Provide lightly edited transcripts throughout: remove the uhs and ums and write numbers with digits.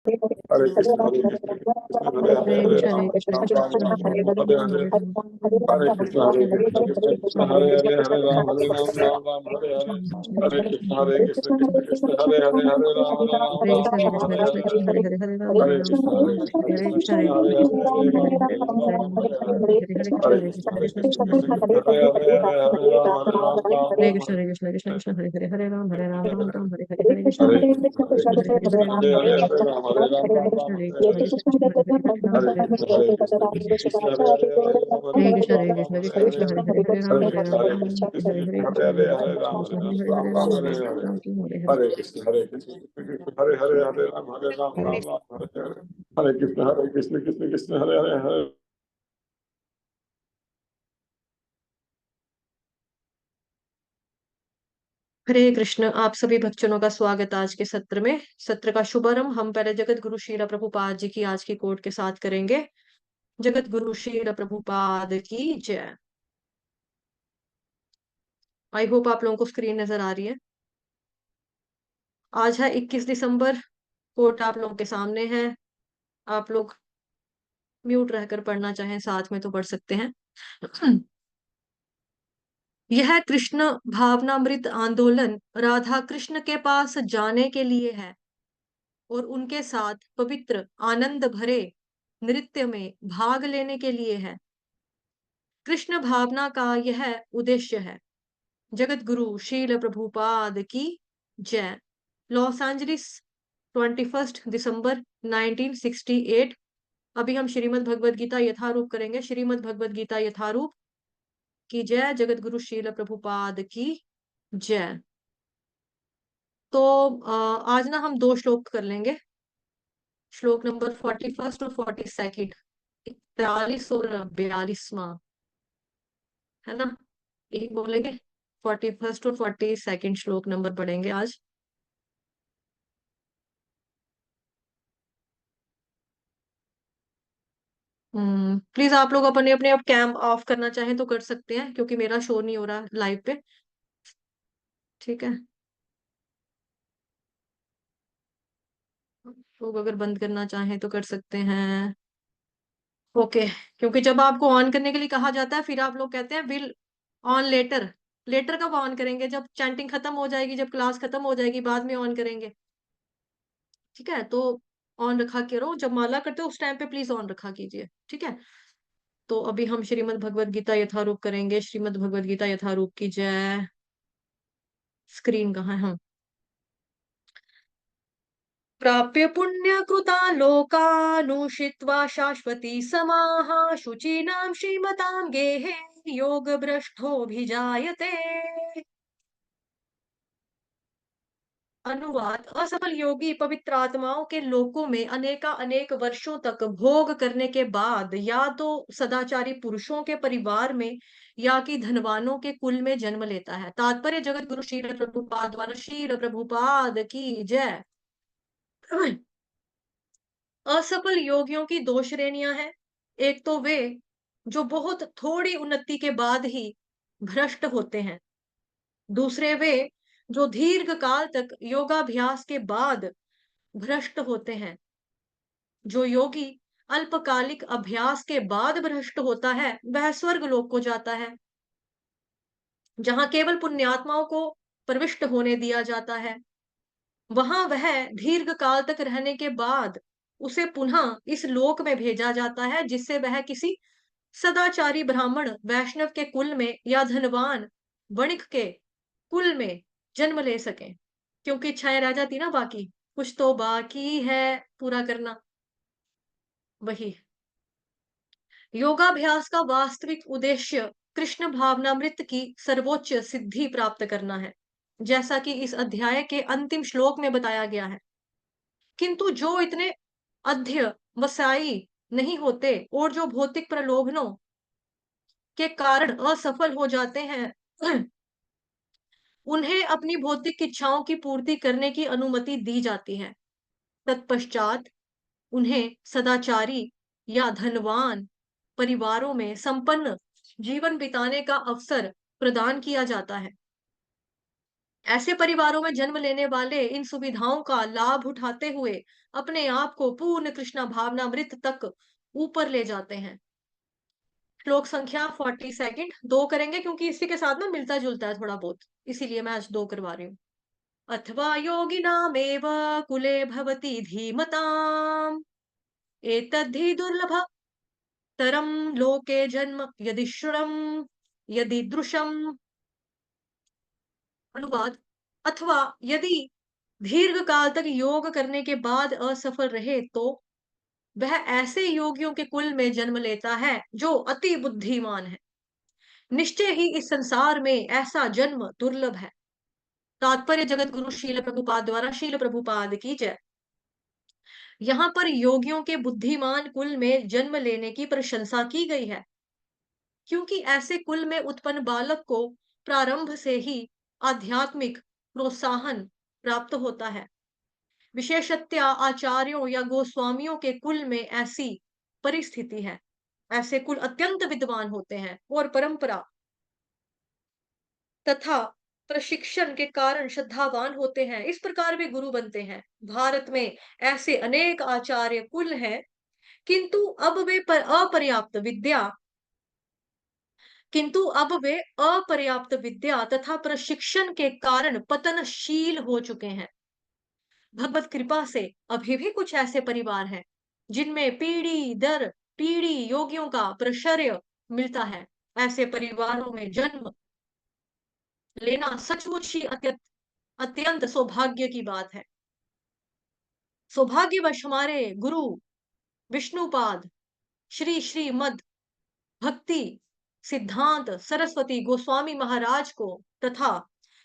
हरे कृष्ण हरे कृष्ण कृष्ण हरे हरे हरे हरे कृष्ण राम हरे कृष्ण राम कृष्ण राम कृष्ण राम हरे हरे राम हरे हरे राम हरे कृष्ण कृष्ण कृष्ण हरे हरे राम राम हरे हरे हरे कृष्ण कृष्ण कृष्ण हरे राम हरे राम कृष्ण हरे राम कृष्ण हरे कृष्ण हरे कृष्ण हरे हरे हरे राम हरे हरे राम कृष्ण हरे कृष्ण कृष्ण कृष्ण हरे हरे कृष्ण कृष्ण हरे कृष्ण राम हरे हरे राम राम हरे हरे हरे कृष्ण हरे हरे कृष्ण कृष्ण कृष्ण कृष्ण कृष्ण हरे हरे कृष्ण हरे हरे राम कृष्ण हरे कृष्ण कृष्ण कृष्ण हरे हरे हरे राम राम राम हरे हरे हरे कृष्ण हरे हरे कृष्ण कृष्ण कृष्ण हरे हरे हरे राम हरे राम हरे राम कृष्ण राम हरे हरे कृष्ण हरे हरे कृष्ण कृष्ण हरे हरे हरे राम हरे हरे राम कृष्ण कृष्ण हरे कृष्ण कृष्ण कृष्ण हरे हरे हरे राम हरे राम हरे कृष्ण कृष्ण हरे कृष्ण हरे हरे कृष्ण हरे हरे हरे कृष्ण राम कृष्ण हरे हरे राम हरे राम राम हरे हरे हरे राम तुम हरे हरे हरे कृष्ण कृष्ण हरे राम हरे हरे हरे कृष्ण कृष्ण हरे हरे हरे हरे कृष्ण। आप सभी भक्तजनों का स्वागत आज के सत्र में। सत्र का शुभारंभ हम पहले जगत गुरु श्रील प्रभुपाद जी की आज की कोट के साथ करेंगे। जगत गुरु श्रील प्रभुपाद की जय। आई होप आप लोगों को स्क्रीन नजर आ रही है। आज है 21 दिसंबर। कोट आप लोगों के सामने है। आप लोग म्यूट रहकर पढ़ना चाहें साथ में तो पढ़ सकते हैं। यह कृष्ण भावनामृत आंदोलन राधा कृष्ण के पास जाने के लिए है और उनके साथ पवित्र आनंद भरे नृत्य में भाग लेने के लिए है। कृष्ण भावना का यह उद्देश्य है। जगत गुरु शील प्रभुपाद की जय। लॉस एंजलिस 21 दिसंबर 1968। अभी हम श्रीमद् भगवद गीता यथारूप करेंगे। श्रीमद् भगवद गीता यथारूप की जय। जगत गुरु शील प्रभुपाद की जय। तो आज ना हम दो श्लोक कर लेंगे। श्लोक नंबर 41 और 42, 41 और 42वां, है ना? यही बोलेंगे। 41 और 42 श्लोक नंबर पढ़ेंगे आज। प्लीज आप लोग अपने अपने अब कैम ऑफ करना चाहें तो कर सकते हैं, क्योंकि मेरा शो नहीं हो रहा लाइव पे। ठीक है, लोग अगर बंद करना चाहें तो कर सकते हैं। ओके। क्योंकि जब आपको ऑन करने के लिए कहा जाता है फिर आप लोग कहते हैं विल ऑन लेटर। लेटर कब ऑन करेंगे? जब चैंटिंग खत्म हो जाएगी, जब क्लास खत्म हो जाएगी, बाद में ऑन करेंगे। ठीक है, तो ऑन रखा करो। जब माला करते हो उस टाइम पे प्लीज ऑन रखा कीजिए। ठीक है। तो अभी हम श्रीमद् भगवद गीता यथारूप करेंगे। श्रीमद् भगवद गीता यथारूप की जय। स्क्रीन कहाँ है? हम प्राप्य पुण्य कृता लोकानुषित्वा शाश्वती समाः शुचीनां श्रीमतां गेहे योग भ्रष्टोभिजायते। अनुवाद। असफल योगी पवित्र आत्माओं के लोकों में अनेका अनेक वर्षों तक भोग करने के बाद या तो सदाचारी पुरुषों के परिवार में या कि धनवानों के कुल में जन्म लेता है। तात्पर्य जगत गुरु श्रील प्रभुपाद द्वारा श्रील प्रभुपाद की जय। असफल योगियों की दो श्रेणियां हैं। एक तो वे जो बहुत थोड़ी उन्नति के बाद ही भ्रष्ट होते हैं। दूसरे वे जो दीर्घ काल तक योगाभ्यास के बाद भ्रष्ट होते हैं। जो योगी अल्पकालिक अभ्यास के बाद भ्रष्ट होता है वह स्वर्ग लोक को जाता है, जहां केवल पुण्यात्माओं को प्रविष्ट होने दिया जाता है। वहां वह दीर्घ काल तक रहने के बाद उसे पुनः इस लोक में भेजा जाता है, जिससे वह किसी सदाचारी ब्राह्मण वैष्णव के कुल में या धनवान वणिक के कुल में जन्म ले सके। क्योंकि इच्छाएं रह जाती ना, बाकी कुछ तो बाकी है पूरा करना। वही योगाभ्यास का वास्तविक उद्देश्य कृष्ण भावनामृत की सर्वोच्च सिद्धि प्राप्त करना है, जैसा कि इस अध्याय के अंतिम श्लोक में बताया गया है। किंतु जो इतने अध्यवसायी नहीं होते और जो भौतिक प्रलोभनों के कारण असफल हो जाते हैं, उन्हें अपनी भौतिक इच्छाओं की पूर्ति करने की अनुमति दी जाती है। तत्पश्चात उन्हें सदाचारी या धनवान परिवारों में संपन्न जीवन बिताने का अवसर प्रदान किया जाता है। ऐसे परिवारों में जन्म लेने वाले इन सुविधाओं का लाभ उठाते हुए अपने आप को पूर्ण कृष्णा भावनामृत तक ऊपर ले जाते हैं। श्लोक संख्या 42 दो करेंगे क्योंकि इसी के साथ ना मिलता जुलता है थोड़ा बहुत, इसीलिए मैं आज दो करवा रही हूँ। अथवा योगिनामेव कुले भवति धीमताम् एतद्धि दुर्लभ तरम लोके जन्म यदि दृशम। अनुवाद, अथवा यदि दीर्घ काल तक योग करने के बाद असफल रहे तो वह ऐसे योगियों के कुल में जन्म लेता है जो अति बुद्धिमान है। निश्चय ही इस संसार में ऐसा जन्म दुर्लभ है। तात्पर्य जगत गुरु शील प्रभुपाद द्वारा, शील प्रभुपाद की जय। यहाँ पर योगियों के बुद्धिमान कुल में जन्म लेने की प्रशंसा की गई है, क्योंकि ऐसे कुल में उत्पन्न बालक को प्रारंभ से ही आध्यात्मिक प्रोत्साहन प्राप्त होता है। विशेषतया आचार्यों या गोस्वामियों के कुल में ऐसी परिस्थिति है। ऐसे कुल अत्यंत विद्वान होते हैं और परंपरा तथा प्रशिक्षण के कारण श्रद्धावान होते हैं, इस प्रकार वे गुरु बनते हैं। भारत में ऐसे अनेक आचार्य कुल हैं, किंतु अब वे अपर्याप्त विद्या तथा प्रशिक्षण के कारण पतनशील हो चुके हैं। भगवत कृपा से अभी भी कुछ ऐसे परिवार हैं जिनमें पीढ़ी दर पीढ़ी योगियों का प्रश्रय मिलता है। ऐसे परिवारों में जन्म लेना सचमुच ही अत्यंत सौभाग्य की बात है। सौभाग्यवश हमारे गुरु विष्णुपाद श्री श्रीमद भक्ति सिद्धांत सरस्वती गोस्वामी महाराज को तथा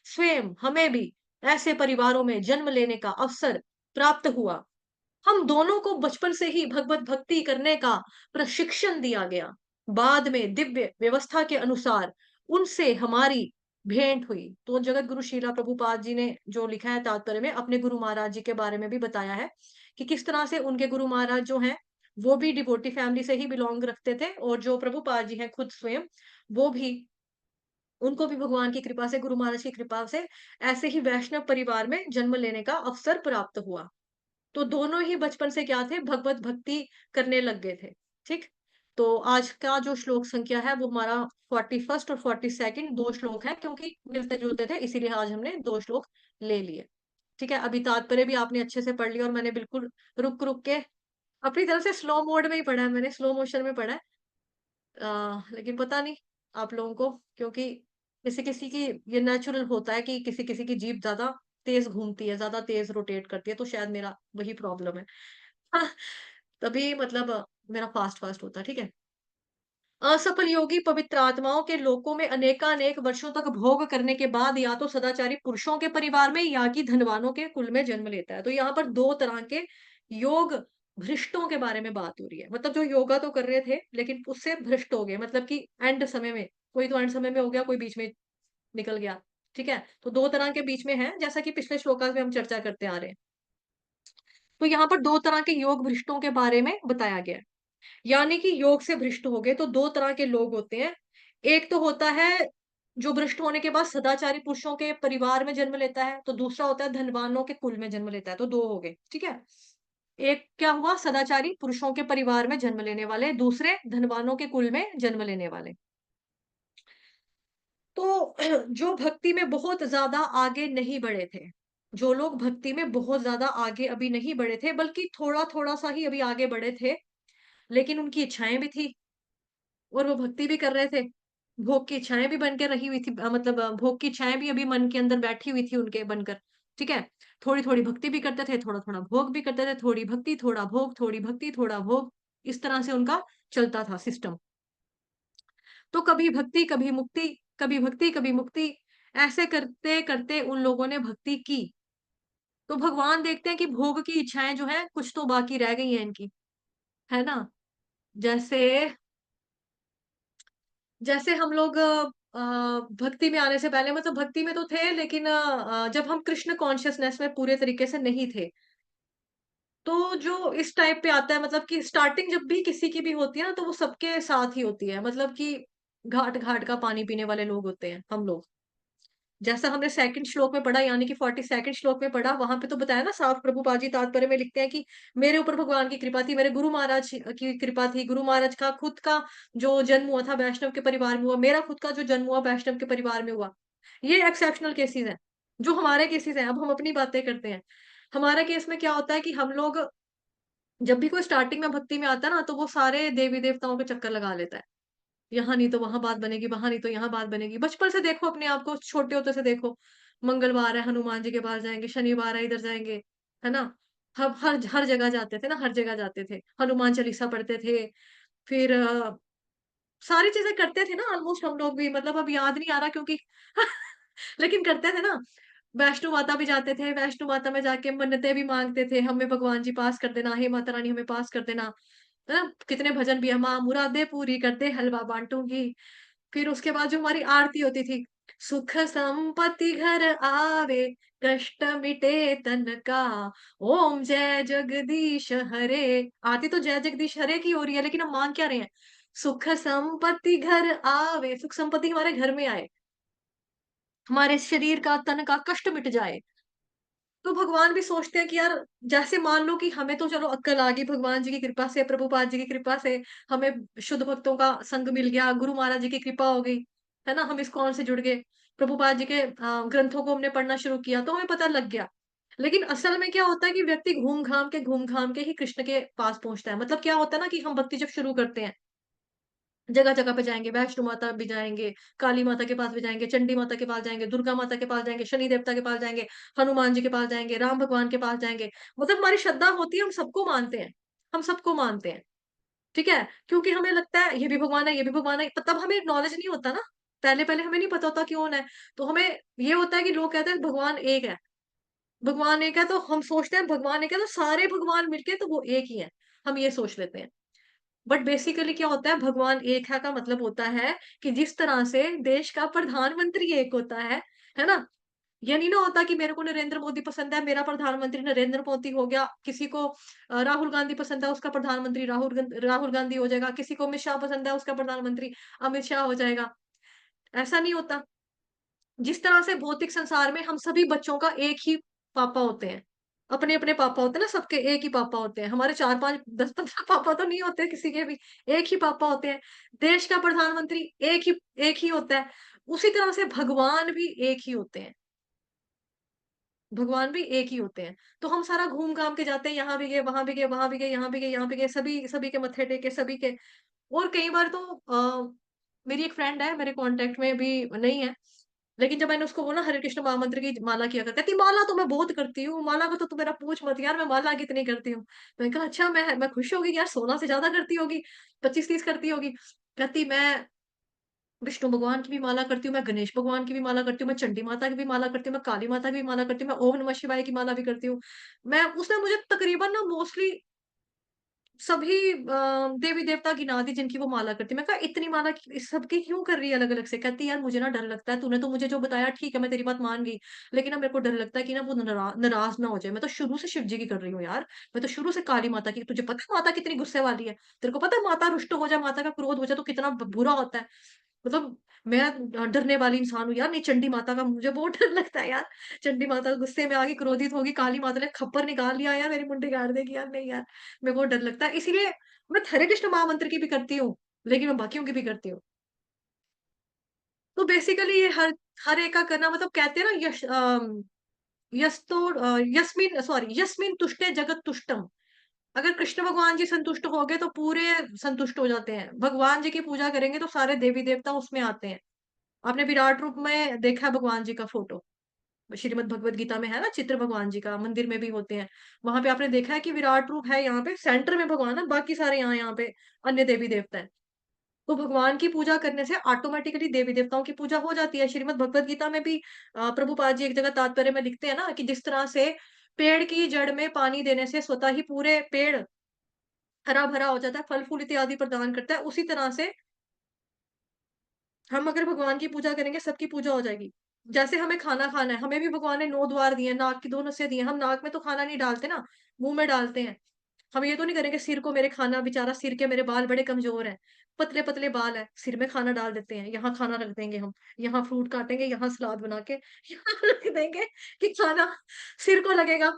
स्वयं हमें भी ऐसे परिवारों में जन्म लेने का अवसर प्राप्त हुआ। हम दोनों को बचपन से ही भगवत भक्ति करने का प्रशिक्षण दिया गया। बाद में दिव्य व्यवस्था के अनुसार उनसे हमारी भेंट हुई। तो जगत गुरु शीला प्रभुपाद जी ने जो लिखा है तात्पर्य में, अपने गुरु महाराज जी के बारे में भी बताया है कि किस तरह से उनके गुरु महाराज जो हैं वो भी डिवोटी फैमिली से ही बिलोंग रखते थे, और जो प्रभुपाद जी हैं खुद स्वयं, वो भी, उनको भी भगवान की कृपा से, गुरु महाराज की कृपा से ऐसे ही वैष्णव परिवार में जन्म लेने का अवसर प्राप्त हुआ। तो दोनों ही बचपन से क्या थे, भगवत भक्ति करने लग गए थे। ठीक। तो आज का जो श्लोक संख्या है वो हमारा 41 और 42 दो श्लोक है, क्योंकि मिलते जुलते थे इसीलिए आज हमने दो श्लोक ले लिए। ठीक है, अभी तात्पर्य भी आपने अच्छे से पढ़ लिया और मैंने बिल्कुल रुक रुक के अपनी तरफ से स्लो मोड में ही पढ़ा है, मैंने स्लो मोशन में पढ़ा है। लेकिन पता नहीं आप लोगों को, क्योंकि किसी किसी की ये नेचुरल होता है कि किसी किसी की जीभ ज्यादा तेज घूमती है, ज्यादा तेज रोटेट करती है, तो शायद मेरा वही प्रॉब्लम है। हाँ, तभी मतलब मेरा फास्ट फास्ट होता है। ठीक है। असफल योगी पवित्र आत्माओं के लोकों में अनेकानेक वर्षों तक भोग करने के बाद या तो सदाचारी पुरुषों के परिवार में या कि धनवानों के कुल में जन्म लेता है। तो यहाँ पर दो तरह के योग भ्रष्टों के बारे में बात हो रही है। मतलब जो योगा तो कर रहे थे लेकिन उससे भ्रष्ट हो गए, मतलब कि एंड समय में, कोई तो एंड समय में हो गया, कोई बीच में निकल गया। ठीक है, तो दो तरह के बीच में है, जैसा कि पिछले श्लोकास में हम चर्चा करते आ रहे हैं। तो यहाँ पर दो तरह के योग भ्रष्टों के बारे में बताया गया है। यानी कि योग से भ्रष्ट हो गए तो दो तरह के लोग होते हैं। एक तो होता है जो भ्रष्ट होने के बाद सदाचारी पुरुषों के परिवार में जन्म लेता है, तो दूसरा होता है धनवानों के कुल में जन्म लेता है। तो दो हो गए। ठीक है। एक क्या हुआ, सदाचारी पुरुषों के परिवार में जन्म लेने वाले, दूसरे धनवानों के कुल में जन्म लेने वाले। तो जो भक्ति में बहुत ज्यादा आगे नहीं बढ़े थे, जो लोग भक्ति में बहुत ज्यादा आगे अभी नहीं बढ़े थे, बल्कि थोड़ा थोड़ा सा ही अभी आगे बढ़े थे, लेकिन उनकी इच्छाएं भी थी और वो भक्ति भी कर रहे थे। भोग की इच्छाएं भी बन के रही हुई थी, मतलब भोग की इच्छाएं भी अभी मन के अंदर बैठी हुई थी उनके बनकर। ठीक है। थोड़ी थोड़ी भक्ति भी करते थे, थोड़ा थोड़ा भोग भी करते थे, थोड़ी भक्ति थोड़ा भोग, थोड़ी भक्ति थोड़ा भोग, इस तरह से उनका चलता था सिस्टम। तो कभी भक्ति कभी मुक्ति, कभी भक्ति कभी मुक्ति, ऐसे करते करते उन लोगों ने भक्ति की। तो भगवान देखते हैं कि भोग की इच्छाएं जो है कुछ तो बाकी रह गई हैं इनकी, है ना। जैसे जैसे हम लोग भक्ति में आने से पहले, मतलब भक्ति में तो थे लेकिन जब हम कृष्ण कॉन्शियसनेस में पूरे तरीके से नहीं थे, तो जो इस टाइप पे आता है, मतलब कि स्टार्टिंग जब भी किसी की भी होती है ना, तो वो सबके साथ ही होती है, मतलब कि घाट घाट का पानी पीने वाले लोग होते हैं हम लोग। जैसा हमने सेकंड श्लोक में पढ़ा, यानी कि 42nd श्लोक में पढ़ा, वहां पे तो बताया ना साफ, प्रभुपाद जी तात्पर्य में लिखते हैं कि मेरे ऊपर भगवान की कृपा थी, मेरे गुरु महाराज की कृपा थी, गुरु महाराज का खुद का जो जन्म हुआ था वैष्णव के परिवार में हुआ, मेरा खुद का जो जन्म हुआ वैष्णव के परिवार में हुआ। ये एक्सेप्शनल केसेस हैं। जो हमारे केसेस हैं, अब हम अपनी बातें करते हैं। हमारे केस में क्या होता है कि हम लोग जब भी कोई स्टार्टिंग में भक्ति में आता है ना, तो वो सारे देवी देवताओं के चक्कर लगा लेता है। यहाँ नहीं तो वहां बात बनेगी, वहां नहीं तो यहाँ बात बनेगी। बचपन से देखो अपने आप को, छोटे होते से देखो, मंगलवार है हनुमान जी के पास जाएंगे, शनिवार है इधर जाएंगे, है ना। हम हर हर जगह जाते थे ना, हर जगह जाते थे, हनुमान चालीसा पढ़ते थे। फिर सारी चीजें करते थे ना ऑलमोस्ट हम लोग भी, मतलब अब याद नहीं आ रहा क्योंकि लेकिन करते थे ना। वैष्णो माता भी जाते थे, वैष्णो माता में जाके मन्नतें भी मांगते थे, हमें भगवान जी पास कर देना, हे माता रानी हमें पास कर देना, है ना। कितने भजन भी है, माँ मुरादे पूरी करते हलवा बांटूंगी। फिर उसके बाद जो हमारी आरती होती थी, सुख संपत्ति घर आवे, कष्ट मिटे तन का, ओम जय जगदीश हरे। आरती तो जय जगदीश हरे की हो रही है, लेकिन हम मांग क्या रहे हैं? सुख संपत्ति घर आवे, सुख संपत्ति हमारे घर में आए, हमारे शरीर का तन का कष्ट मिट जाए। तो भगवान भी सोचते हैं कि यार, जैसे मान लो कि हमें तो चलो अक्कल आ गई भगवान जी की कृपा से, प्रभुपाद जी की कृपा से, हमें शुद्ध भक्तों का संग मिल गया, गुरु महाराज जी की कृपा हो गई, है ना, हम इस्कॉन से जुड़ गए, प्रभुपाद जी के ग्रंथों को हमने पढ़ना शुरू किया, तो हमें पता लग गया। लेकिन असल में क्या होता है कि व्यक्ति घूम घाम के ही कृष्ण के पास पहुंचता है। मतलब क्या होता है ना कि हम भक्ति जब शुरू करते हैं, जगह-जगह पे जाएँगे, वैष्णो माता भी जाएँगे, काली माता के पास भी जाएँगे, चंडी माता के पास जाएँगे, दुर्गा माता के पास जाएँगे, शनि देवता के पास जाएँगे, हनुमान जी के पास जाएँगे, राम भगवान के पास जाएँगे। मतलब हमारी श्रद्धा होती है, हम सबको मानते हैं, हम सबको मानते हैं, ठीक है? क्योंकि हमें लगता है ये भी भगवान है, ये भी भगवान है, तब हमें नॉलेज नहीं होता ना, पहले-पहले हमें नहीं पता होता कौन है। तो हमें ये होता है कि लोग कहते हैं भगवान एक है, भगवान एक है, तो हम सोचते हैं भगवान एक है तो सारे भगवान मिलके तो वो एक ही है, हम ये सोच लेते हैं। बट बेसिकली क्या होता है, भगवान एक है का मतलब होता है कि जिस तरह से देश का प्रधानमंत्री एक होता है ना? ये नहीं ना होता कि मेरे को नरेंद्र मोदी पसंद है, मेरा प्रधानमंत्री नरेंद्र मोदी हो गया, किसी को राहुल गांधी पसंद है, उसका प्रधानमंत्री राहुल गांधी हो जाएगा, किसी को अमित शाह पसंद है, उसका प्रधानमंत्री अमित शाह हो जाएगा। ऐसा नहीं होता। जिस तरह से भौतिक संसार में हम सभी बच्चों का एक ही पापा होते हैं। अपने-अपने पापा होते हैं ना, सबके एक ही पापा होते हैं। हमारे 4-5, 10-15 पापा तो नहीं होते किसी के भी, एक ही पापा होते हैं। देश का प्रधानमंत्री एक ही होता है। उसी तरह से भगवान भी एक ही होते हैं। भगवान भी एक ही होते हैं। तो हम सारा घूम-घाम के जाते हैं, यहाँ भी गए, वहाँ भी गए, वहाँ भी गए, यहाँ भी गए, यहाँ भी गए, सभी सभी के मत्थे टेके, सभी के। और कई बार तो मेरी एक फ्रेंड है, मेरे कॉन्टेक्ट में भी नहीं है। लेकिन जब मैंने उसको बोला हरे कृष्ण महामंत्र की माला किया कर, कहती माला तो मैं बहुत करती हूँ, माला का तो तू मेरा पूछ मत यार, मैं माला कितनी करती हूँ। मैंने कहा अच्छा, मैं खुश हो गई यार, 16 से ज़्यादा करती होगी, 25-30 करती होगी। कहती मैं विष्णु भगवान की भी माला करती हूँ, मैं गणेश भगवान की भी माला करती हूँ, मैं चंडी माता की भी माला करती हूँ, मैं काली माता की भी माला करती हूँ, मैं ओम नमः शिवाय की माला भी करती हूँ। मैं उसने मुझे तकरीबन ना मोस्टली सभी देवी-देवता गिना दी जिनकी वो माला करती है। मैं कहा इतनी माला सबकी क्यों कर रही है अलग-अलग से? कहती है यार मुझे ना डर लगता है, तूने तो मुझे जो बताया ठीक है, मैं तेरी बात मान गई। लेकिन ना मेरे को डर लगता है कि ना वो नाराज़ ना हो जाए। मैं तो शुरू से शिव जी की कर रही हूँ यार। मैं तो शुरू से काली माता की, तुझे पता है माता कितनी गुस्से वाली है? तेरे को पता है माता रुष्ट हो जाए, माता का क्रोध हो जाए तो कितना बुरा होता है? मतलब मैं डरने वाली इंसान हूँ यार, नहीं चंडी माता का मुझे बहुत डर लगता है यार। चंडी माता गुस्से में आ गई, क्रोधित होगी, काली माता ने खप्पर निकाल लिया यार, मेरी मुंडी गाड़ देगी यार, नहीं यार, मेरे को डर लगता है। इसीलिए मैं हरे कृष्ण महामंत्र की भी करती हूँ, लेकिन मैं बाकियों की भी करती हूँ। तो बेसिकली ये हर एक का करना, मतलब कहते हैं ना यस्मिन तुष्टे जगत तुष्टम। अगर कृष्ण भगवान जी संतुष्ट हो गए तो पूरे संतुष्ट हो जाते हैं। भगवान जी की पूजा करेंगे तो सारे देवी-देवता उसमें आते हैं। आपने विराट रूप में देखा है भगवान जी का फोटो, श्रीमद् भगवत गीता में है ना चित्र भगवान जी का, मंदिर में भी होते हैं। वहां पे आपने देखा है कि विराट रूप है, यहाँ पे सेंटर में भगवान है, बाकी सारे यहाँ पे अन्य देवी देवता है। तो भगवान की पूजा करने से ऑटोमेटिकली देवी देवताओं की पूजा हो जाती है। श्रीमद् भगवत गीता में भी प्रभुपाद जी एक जगह तात्पर्य में लिखते हैं ना कि जिस तरह से पेड़ की जड़ में पानी देने से स्वतः ही पूरे पेड़ हरा भरा हो जाता है, फल फूल इत्यादि प्रदान करता है, उसी तरह से हम अगर भगवान की पूजा करेंगे, सबकी पूजा हो जाएगी। जैसे हमें खाना खाना है, हमें भी भगवान ने 9 द्वार दिए हैं, नाक की 2 नसें दी हैं, हम नाक में तो खाना नहीं डालते ना, मुँह में डालते हैं। हम ये तो नहीं करेंगे सिर को मेरे खाना, बेचारा सिर के मेरे बाल बड़े कमज़ोर हैं, पतले-पतले बाल हैं, सिर में खाना डाल देते हैं, यहाँ खाना रख देंगे हम, यहाँ फ्रूट काटेंगे, यहाँ सलाद बना के यहाँ रख देंगे कि खाना सिर को लगेगा।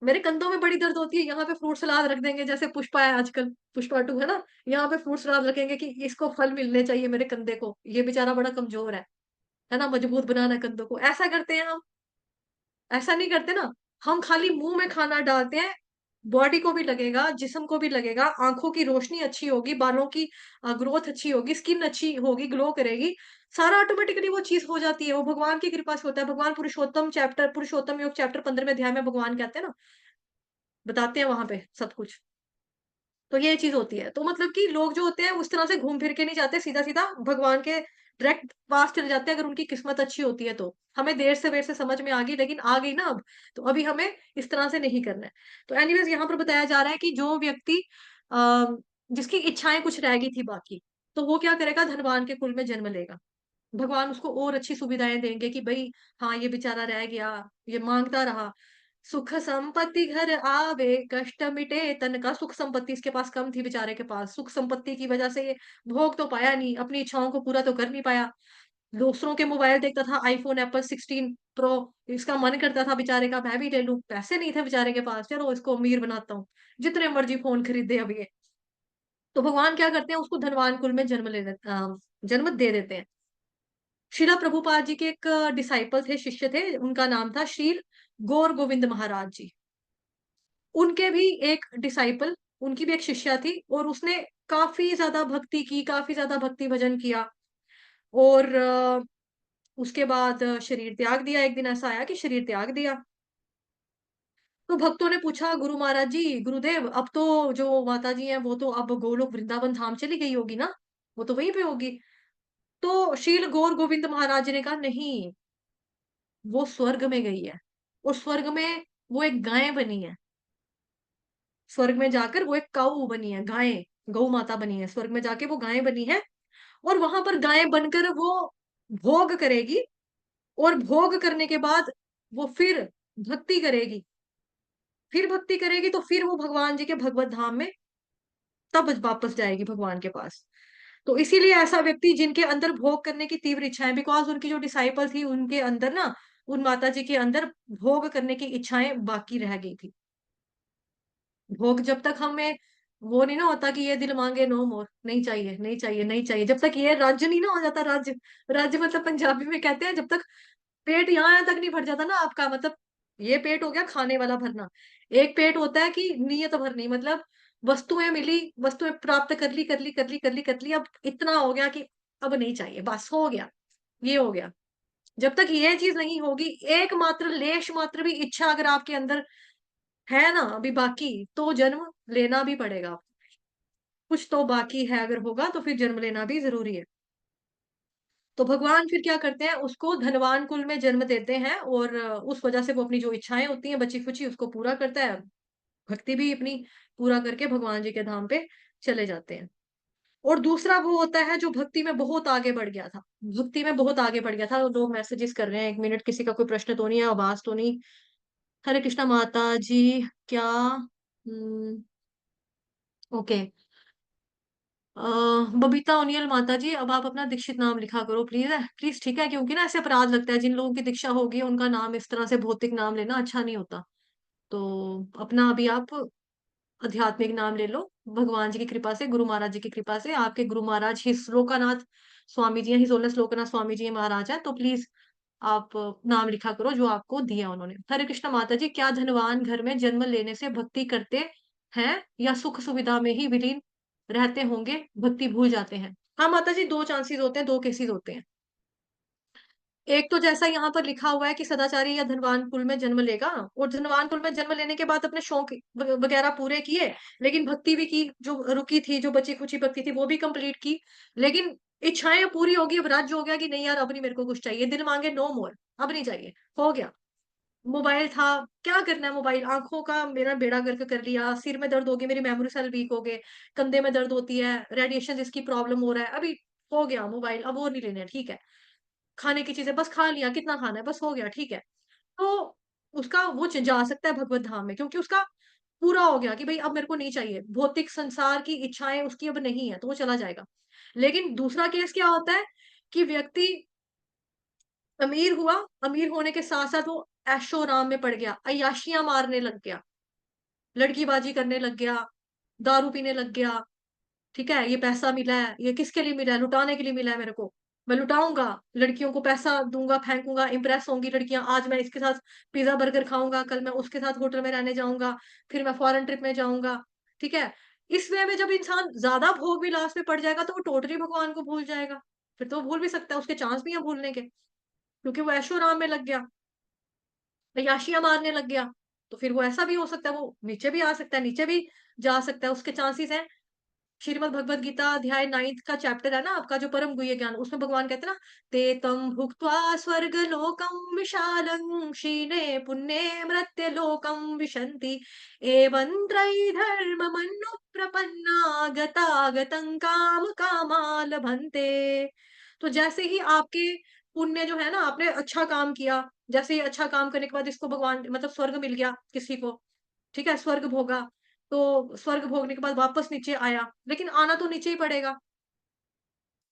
मेरे कंधों में बड़ी दर्द होती है, यहाँ पे फ्रूट सलाद रख देंगे जैसे पुष्पा है आजकल, पुष्पा 2 है ना? यहाँ पे फ्रूट सलाद रखेंगे कि इसको फल मिलने चाहिए मेरे कंधे को, ये बेचारा बड़ा कमज़ोर है ना? मजबूत बनाना है कंधों को, ऐसा करते हैं हम। ऐसा नहीं करते ना, हम खाली मुँह में खाना डालते हैं, बॉडी को भी लगेगा, जिस्म को भी लगेगा, आँखों की रोशनी अच्छी होगी, बालों की ग्रोथ अच्छी होगी, स्किन अच्छी होगी, ग्लो करेगी, सारा ऑटोमेटिकली वो चीज़ हो जाती है, वो भगवान की कृपा से होता है। भगवान पुरुषोत्तम योग चैप्टर 15वें अध्याय में भगवान कहते हैं ना, बताते हैं वहाँ पे सब कुछ। तो ये चीज़ होती है। तो मतलब कि लोग जो होते हैं उस तरह से घूम फिर के नहीं जाते, सीधा-सीधा भगवान के डायरेक्ट पास चले जाते हैं अगर उनकी किस्मत अच्छी होती है तो। हमें देर से समझ में आ गई लेकिन आ गई ना अब, तो अभी हमें इस तरह से नहीं करना है। तो एनीवेज़ यहाँ पर बताया जा रहा है कि जो व्यक्ति अ, जिसकी इच्छाएँ कुछ रह गई थी बाकी, तो वो क्या करेगा धनवान के कुल में जन्म लेगा। भगवान उसको और अच्छी सुविधाएँ देंगे कि भई हाँ, ये बेचारा रह गया, ये माँगता रहा। सुख संपत्ति घर आवे, कष्ट मिटे तन का। सुख संपत्ति इसके पास कम थी बेचारे के पास। सुख संपत्ति की वजह से ये भोग तो पाया नहीं, अपनी इच्छाओं को पूरा तो कर नहीं पाया। दूसरों के मोबाइल देखता था आईफ़ोन, एप्पल 16 प्रो, इसका मन करता था बेचारे का मैं भी ले लूँ। पैसे नहीं थे बेचारे के पास, चलो इसको अमीर बनाता हूँ। जितने मर्ज़ी फ़ोन खरीदे अब ये। तो भगवान क्या करते हैं उसको धनवान कुल में जन्म दे देते हैं। श्रीला प्रभुपाद जी के एक डिसाइपल थे, शिष्य थे, उनका नाम था श्रील गौर गोविंद महाराज जी। उनके भी एक डिसाइपल उनकी भी एक शिष्या थी और उसने काफ़ी ज़्यादा भक्ति की, काफ़ी ज़्यादा भक्ति भजन किया और उसके बाद शरीर त्याग दिया। एक दिन ऐसा आया कि शरीर त्याग दिया। तो भक्तों ने पूछा गुरु महाराज जी, गुरुदेव अब तो जो माता जी हैं वो तो अब गोलोक वृंदावन धाम चली गई होगी ना? वो तो वहीं पे होगी। तो शील गौर गोविंद महाराज जी ने कहा नहीं, वो स्वर्ग में गई है और स्वर्ग में वो एक गाय बनी है। स्वर्ग में जाकर वो एक काऊ बनी है, गाय, गौ माता बनी है। स्वर्ग में जाके वो गाय बनी है और वहां पर गाय बनकर वो भोग करेगी और भोग करने के बाद वो फिर भक्ति करेगी। फिर भक्ति करेगी तो फिर वो भगवान जी के भगवत धाम में तब वापस जाएगी भगवान के पास। तो इसीलिए ऐसा व्यक्ति जिनके अंदर भोग करने की तीव्र इच्छाएं, बिकॉज उनकी जो डिसाइपल थी उनके अंदर ना, उन माता जी के अंदर भोग करने की इच्छाएं बाकी रह गई थी। भोग जब तक हमें वो नहीं ना होता कि ये दिल मांगे नो मोर, नहीं चाहिए, नहीं चाहिए, नहीं चाहिए, जब तक ये राज्य नहीं ना हो जाता, राज्य, राज्य मतलब पंजाबी में कहते हैं जब तक पेट यहाँ तक नहीं भर जाता ना आपका, मतलब ये पेट हो गया खाने वाला भरना। एक पेट होता है कि नियत भरनी, मतलब वस्तुएं मिली, वस्तुएं प्राप्त कर ली, कर ली, कर ली, कर ली, कर ली, अब इतना हो गया कि अब नहीं चाहिए, बस हो गया, ये हो गया। जब तक ये चीज नहीं होगी, एक मात्र लेश मात्र भी इच्छा अगर आपके अंदर है ना अभी बाकी, तो जन्म लेना भी पड़ेगा। कुछ तो बाकी है अगर होगा तो फिर जन्म लेना भी ज़रूरी है। तो भगवान फिर क्या करते हैं उसको धनवान कुल में जन्म देते हैं और उस वज़ह से वो अपनी जो इच्छाएँ होती हैं बची-खुची उसको पूरा करता है। भक्ति भी अपनी पूरा करके भगवान जी के धाम पे चले जाते हैं। और दूसरा वो होता है जो भक्ति में बहुत आगे बढ़ गया था। भक्ति में बहुत आगे बढ़ गया था। लोग मैसेजेस कर रहे हैं 1 मिनट, किसी का कोई प्रश्न तो नहीं है, आवाज़ तो नहीं? हरे कृष्णा माता जी क्या ओके। अ, बबीता ओनियल माता जी, अब आप अपना दीक्षित नाम लिखा करो प्लीज़, प्लीज़ ठीक है? क्योंकि ना ऐसे अपराध लगता है, जिन लोगों की दीक्षा होगी उनका नाम इस तरह से भौतिक नाम लेना अच्छा नहीं होता। तो अपना अभी आप आध्यात्मिक नाम ले लो, भगवान जी की कृपा से, गुरु महाराज जी की कृपा से, आपके गुरु महाराज हिस लोकानाथ स्वामी जी हैं, हिज होलिनेस लोकानाथ स्वामी जी महाराज हैं, तो प्लीज़ आप नाम लिखा करो जो आपको दिया उन्होंने। हरे कृष्णा माता जी, क्या धनवान घर में जन्म लेने से भक्ति करते हैं या सुख सुविधा में ही विलीन रहते होंगे, भक्ति भूल जाते हैं? हाँ माता जी, 2 चांसेस होते हैं, 2 केसेस होते हैं। एक तो जैसा यहाँ पर लिखा हुआ है कि सदाचारी या धनवान कुल में जन्म लेगा और धनवान कुल में जन्म लेने के बाद अपने शौक वगैरह पूरे किए, लेकिन भक्ति भी की, जो रुकी थी, जो बची-खुची भक्ति थी वो भी कंप्लीट की, लेकिन इच्छाएँ पूरी हो गई, अब राज्य हो गया कि नहीं यार अब नहीं मेरे को कुछ चाहिए, दिल मांगे नो मोर, अब नहीं चाहिए, हो गया। मोबाइल था, क्या करना है मोबाइल, आँखों का मेरा बेड़ा गर्क कर लिया, सिर में दर्द हो गई, मेरी मेमोरी सेल वीक हो गए, कंधे में दर्द होती है, रेडिएशन जिसकी प्रॉब्लम हो रहा है, अभी हो गया मोबाइल, अब और नहीं लेना है, ठीक है। खाने की चीज़ें बस खा लिया, कितना खाना है, बस हो गया, ठीक है। तो उसका वो जा सकता है भगवत धाम में क्योंकि उसका पूरा हो गया कि भई अब मेरे को नहीं चाहिए, भौतिक संसार की इच्छाएँ उसकी अब नहीं है, तो वो चला जाएगा। लेकिन दूसरा केस क्या होता है कि व्यक्ति अमीर हुआ, अमीर होने के साथ-साथ वो ऐशो-आराम में पड़ गया, अय्याशियाँ मारने लग गया, लड़कीबाजी करने लग गया, दारू पीने लग गया, ठीक है? ये पैसा मिला है, ये किसके लिए मिला है? लुटाने के लिए मिला है मेरे को। मैं लुटाऊँगा, लड़कियों को पैसा दूँगा, फेंकूँगा, इम्प्रेस होंगी लड़कियाँ, आज मैं इसके साथ पिज़्ज़ा बर्गर खाऊँगा, कल मैं उसके साथ होटल में रहने जाऊँगा, फिर मैं फॉरेन ट्रिप में जाऊँगा, ठीक है? इस वे में जब इंसान ज़्यादा भोग-विलास में पड़ जाएगा, तो वो टोटली भगवान को भूल जाएगा। फिर तो वो भूल भी सकता है, उसके चांस भी हैं भूलने के, क्योंकि वो ऐशो-आराम में लग गया। अय्याशियाँ मारने लग गया, तो फिर वो ऐसा भी हो सकता है, वो नीचे भी आ सकता है, नीचे भी जा सकता है, उसके चांसेस हैं। श्रीमद् भगवद गीता अध्याय 9th का चैप्टर है ना आपका जो परम गुह्य ज्ञान, उसमें भगवान कहते हैं ना, ते तं भुक्त्वा स्वर्गलोकं विशालं क्षीणे पुण्ये मर्त्यलोकं विशन्ति एवं त्रैधर्ममनुप्रपन्ना गतागतं कामकामा लभन्ते। तो जैसे ही आपके पुण्य जो है ना, आपने अच्छा काम किया, जैसे ही अच्छा काम करने के बाद इसको भगवान मतलब स्वर्ग मिल गया किसी को, ठीक है? स्वर्ग भोगा, तो स्वर्ग भोगने के बाद वापस नीचे आया, लेकिन आना तो नीचे ही पड़ेगा।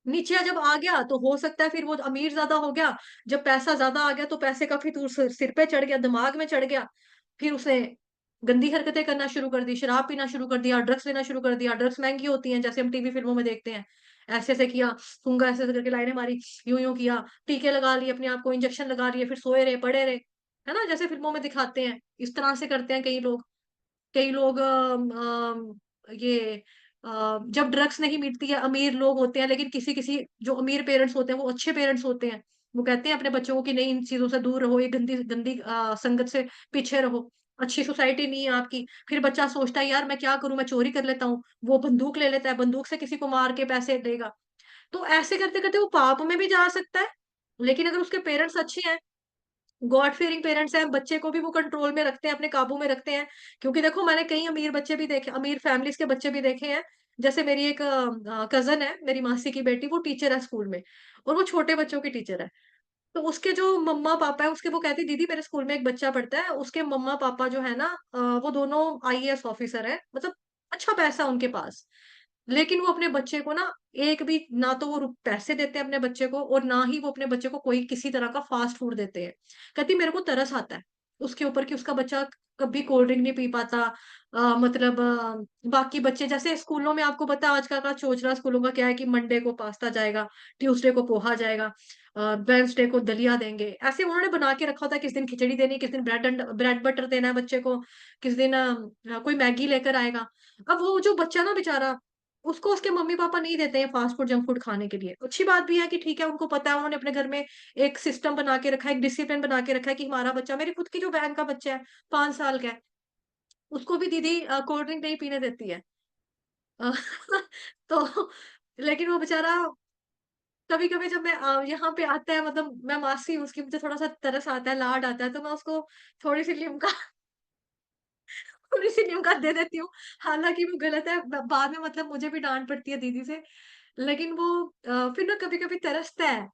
नीचे जब आ गया तो हो सकता है फिर वो अमीर ज़्यादा हो गया, जब पैसा ज़्यादा आ गया तो पैसे का फितूर सिर पे चढ़ गया, दिमाग में चढ़ गया। फिर उसने गंदी हरकतें करना शुरू कर दी, शराब पीना शुरू कर दिया, ड्रग्स लेना शुरू कर दिया। ड्रग्स महँगी होती हैं, जैसे हम टीवी फ़िल्मों में देखते हैं। ऐसे-ऐसे किया, सूंघा ऐसे-ऐसे करके लाइनें मारी, यूँ-यूँ किया, टीके लगा लिए अपने आप को, इंजेक्शन लगा लिए, फिर सोए रहे, पड़े रहे। है ना? जैसे फ़िल्मों में दिखाते हैं, इस तरह से करते हैं कई लोग। कई लोग ये जब ड्रग्स नहीं मिलती है, अमीर लोग होते हैं, लेकिन किसी-किसी जो अमीर पेरेंट्स होते हैं, वो अच्छे पेरेंट्स होते हैं। वो कहते हैं अपने बच्चों को कि नहीं इन चीज़ों से दूर रहो, ये गंदी गंदी संगत से पीछे रहो, अच्छी सोसाइटी नहीं है आपकी। फिर बच्चा सोचता है यार मैं क्या करूँ, मैं चोरी कर लेता हूँ, वो बंदूक ले लेता है, बंदूक से किसी को मार के पैसे देगा। तो ऐसे करते-करते वो पाप में भी जा सकता है, लेकिन अगर उसके पेरेंट्स अच्छे हैं, गॉड फियरिंग पेरेंट्स हैं, बच्चे को भी वो कंट्रोल में रखते हैं, अपने काबू में रखते हैं। क्योंकि देखो मैंने कई अमीर बच्चे भी देखे, अमीर फैमिलीज़ के बच्चे भी देखे हैं। जैसे मेरी एक कज़िन है, मेरी मासी की बेटी, वो टीचर है स्कूल में और वो छोटे बच्चों की टीचर है। तो उसके जो मम्मा-पापा है, उसके वो कहती दीदी मेरे स्कूल में एक बच्चा पढ़ता है, उसके मम्मा-पापा जो है ना वो दोनों आईएएस ऑफिसर हैं, मतलब अच्छा पैसा उनके पास। लेकिन वो अपने बच्चे को ना एक भी ना तो वो पैसे देते हैं अपने बच्चे को और ना ही वो अपने बच्चे को कोई किसी तरह का फास्ट फूड देते हैं। कहती मेरे को तरस आता है उसके ऊपर कि उसका बच्चा कभी कोल्ड ड्रिंक नहीं पी पाता। मतलब बाकी बच्चे जैसे स्कूलों में आपको पता है आजकल का चोचला स्कूलों का क्या है कि मंडे को पास्ता जाएगा, ट्यूसडे को पोहा जाएगा, वेडनेसडे को दलिया देंगे। ऐसे उन्होंने बना के रखा होता है, किस दिन खिचड़ी देनी, किस दिन ब्रेड बटर देना है बच्चे को, किस दिन कोई मैगी लेकर आएगा। अब वो जो बच्चा ना बेचारा, उसको उसके मम्मी-पापा नहीं देते हैं फास्ट फूड, जंक फूड खाने के लिए। अच्छी बात भी है कि ठीक है, उनको पता है, उन्होंने अपने घर में एक सिस्टम बना के रखा है, एक डिसिप्लिन बना के रखा है कि हमारा बच्चा, मेरी खुद की जो बहन का बच्चा है, 5 साल का है, उसको भी दीदी कोल्ड ड्रिंक नहीं पीने देती है। अ, तो लेकिन वो बेचारा कभी-कभी जब मैं यहाँ पे आता है, मतलब मैं मासी हूँ उसकी, मुझे थोड़ा-सा तरस आता है, लाड आता है, तो मैं उसको थोड़ी-सी लिम्का थोड़ी-सी लिम्का दे देती हूँ। हालाँकि वो गलत है, ब बाद में मतलब मुझे भी डाँट पड़ती है दीदी से। लेकिन वो फिर ना कभी-कभी तरसता है,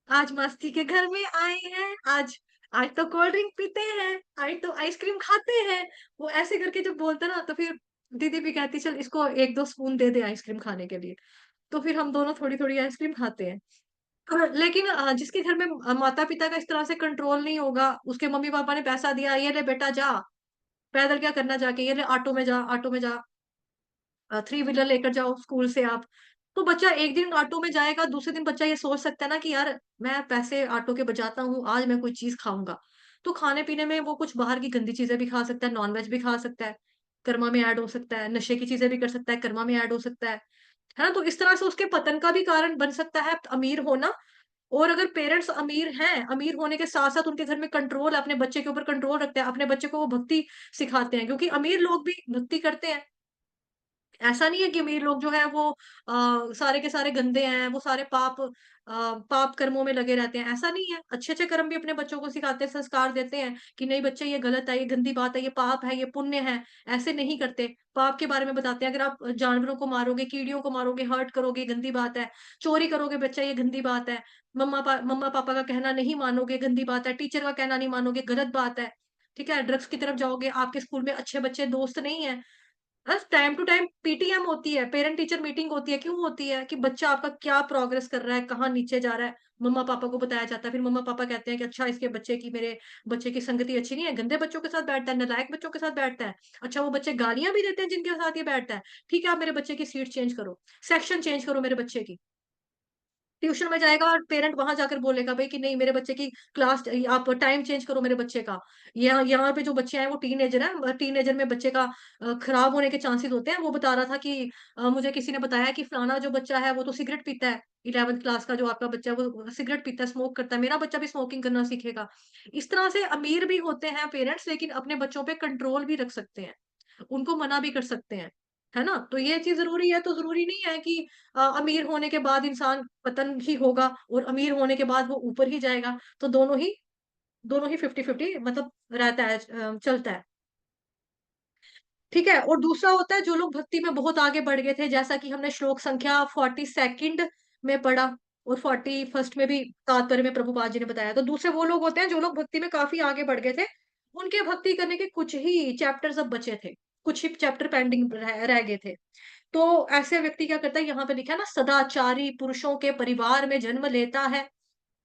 आज मस्ती के घर में आए हैं, आज आज तो कोल्ड ड्रिंक पीते हैं, आज तो आइसक्रीम खाते हैं। वो ऐसे करके जब बोलता है ना, तो फिर दीदी भी कहती है चल इसको 1-2 स्पून दे दे आइसक्रीम खाने के लिए। तो फिर हम दोनों थोड़ी-थोड़ी आइसक्रीम खाते हैं। लेकिन जिसके घर में माता-पिता का इस तरह से कंट्रोल नहीं होगा, उसके मम्मी-पापा ने पैसा दिया, "ये ले बेटा जा, पैदल क्या करना जाके, ये ले ऑटो में जा, थ्री व्हीलर लेकर जाओ स्कूल से आप।" तो बच्चा एक दिन ऑटो में जाएगा, दूसरे दिन बच्चा ये सोच सकता है ना कि यार मैं पैसे ऑटो के बचाता हूँ, आज मैं कोई चीज़ खाऊँगा। तो खाने-पीने में वो कुछ बाहर की गंदी चीज़ें भी खा सकता है, नॉन-वेज भी खा सकता है, कर्मा में ऐड हो सकता है, नशे की चीज़ें भी कर सकता है, कर्मा में ऐड हो सकता है। है ना? तो इस तरह से उसके पतन का भी कारण बन सकता है अमीर होना। और अगर पेरेंट्स अमीर हैं, अमीर होने के साथ-साथ उनके घर में कंट्रोल है, अपने बच्चे के ऊपर कंट्रोल रखते हैं, अपने बच्चे को वो भक्ति सिखाते हैं, क्योंकि अमीर लोग भी भक्ति करते हैं। ऐसा नहीं है कि अमीर लोग जो हैं वो सारे के सारे गंदे हैं, वो सारे पाप कर्मों में लगे रहते हैं, ऐसा नहीं है। अच्छे-अच्छे कर्म भी अपने बच्चों को सिखाते हैं, संस्कार देते हैं कि नहीं बच्चे ये गलत है, ये गंदी बात है, ये पाप है, ये पुण्य है, ऐसे नहीं करते। पाप के बारे में बताते हैं, अगर आप जानवरों को मारोगे, कीड़ियों को मारोगे, हर्ट करोगे, गंदी बात है। चोरी करोगे बच्चा, ये गंदी बात है। मम्मा-पापा का कहना नहीं मानोगे, गंदी बात है। टीचर का कहना नहीं मानोगे, गलत बात है। ठीक है, ड्रग्स की तरफ जाओगे, आपके स्कूल में अच्छे बच्चे दोस्त नहीं है। बस टाइम टू टाइम पीटीएम होती है, पेरेंट टीचर मीटिंग होती है। क्यों होती है? कि बच्चा आपका क्या प्रोग्रेस कर रहा है, कहाँ नीचे जा रहा है, मम्मा पापा को बताया जाता है। फिर मम्मा पापा कहते हैं कि अच्छा, इसके बच्चे की, मेरे बच्चे की संगति अच्छी नहीं है, गंदे बच्चों के साथ बैठता है, नालायक बच्चों के साथ बैठता है। अच्छा, वो बच्चे गालियां भी देते हैं जिनके साथ ये बैठता है। ठीक है, आप मेरे बच्चे की सीट चेंज करो, सेक्शन चेंज करो मेरे बच्चे की। ट्यूशन में जाएगा और पेरेंट वहां जाकर बोलेगा भाई कि नहीं, मेरे बच्चे की क्लास, आप टाइम चेंज करो मेरे बच्चे का। यहाँ पे जो बच्चे हैं वो टीनेजर है, टीनेजर में बच्चे का खराब होने के चांसेस होते हैं। वो बता रहा था कि मुझे किसी ने बताया कि फलाना जो बच्चा है वो तो सिगरेट पीता है, 11वीं क्लास का जो आपका बच्चा है वो सिगरेट पीता है, स्मोक करता है, मेरा बच्चा भी स्मोकिंग करना सीखेगा। इस तरह से अमीर भी होते हैं पेरेंट्स, लेकिन अपने बच्चों पे कंट्रोल भी रख सकते हैं, उनको मना भी कर सकते हैं, है ना? तो ये चीज जरूरी है। तो जरूरी नहीं है कि अमीर होने के बाद इंसान पतन ही होगा और अमीर होने के बाद वो ऊपर ही जाएगा। तो दोनों ही 50-50 मतलब रहता है, चलता है। ठीक है, और दूसरा होता है जो लोग भक्ति में बहुत आगे बढ़ गए थे, जैसा कि हमने श्लोक संख्या 42 में पढ़ा, और 41 में भी तात्पर्य में प्रभुपाद जी ने बताया। तो दूसरे वो लोग होते हैं जो लोग भक्ति में काफी आगे बढ़ गए थे, उनके भक्ति करने के कुछ ही चैप्टर्स अब बचे थे, कुछ ही चैप्टर पेंडिंग रह गए थे। तो ऐसे व्यक्ति क्या करता है, यहाँ पे लिखा है ना, सदाचारी पुरुषों के परिवार में जन्म लेता है।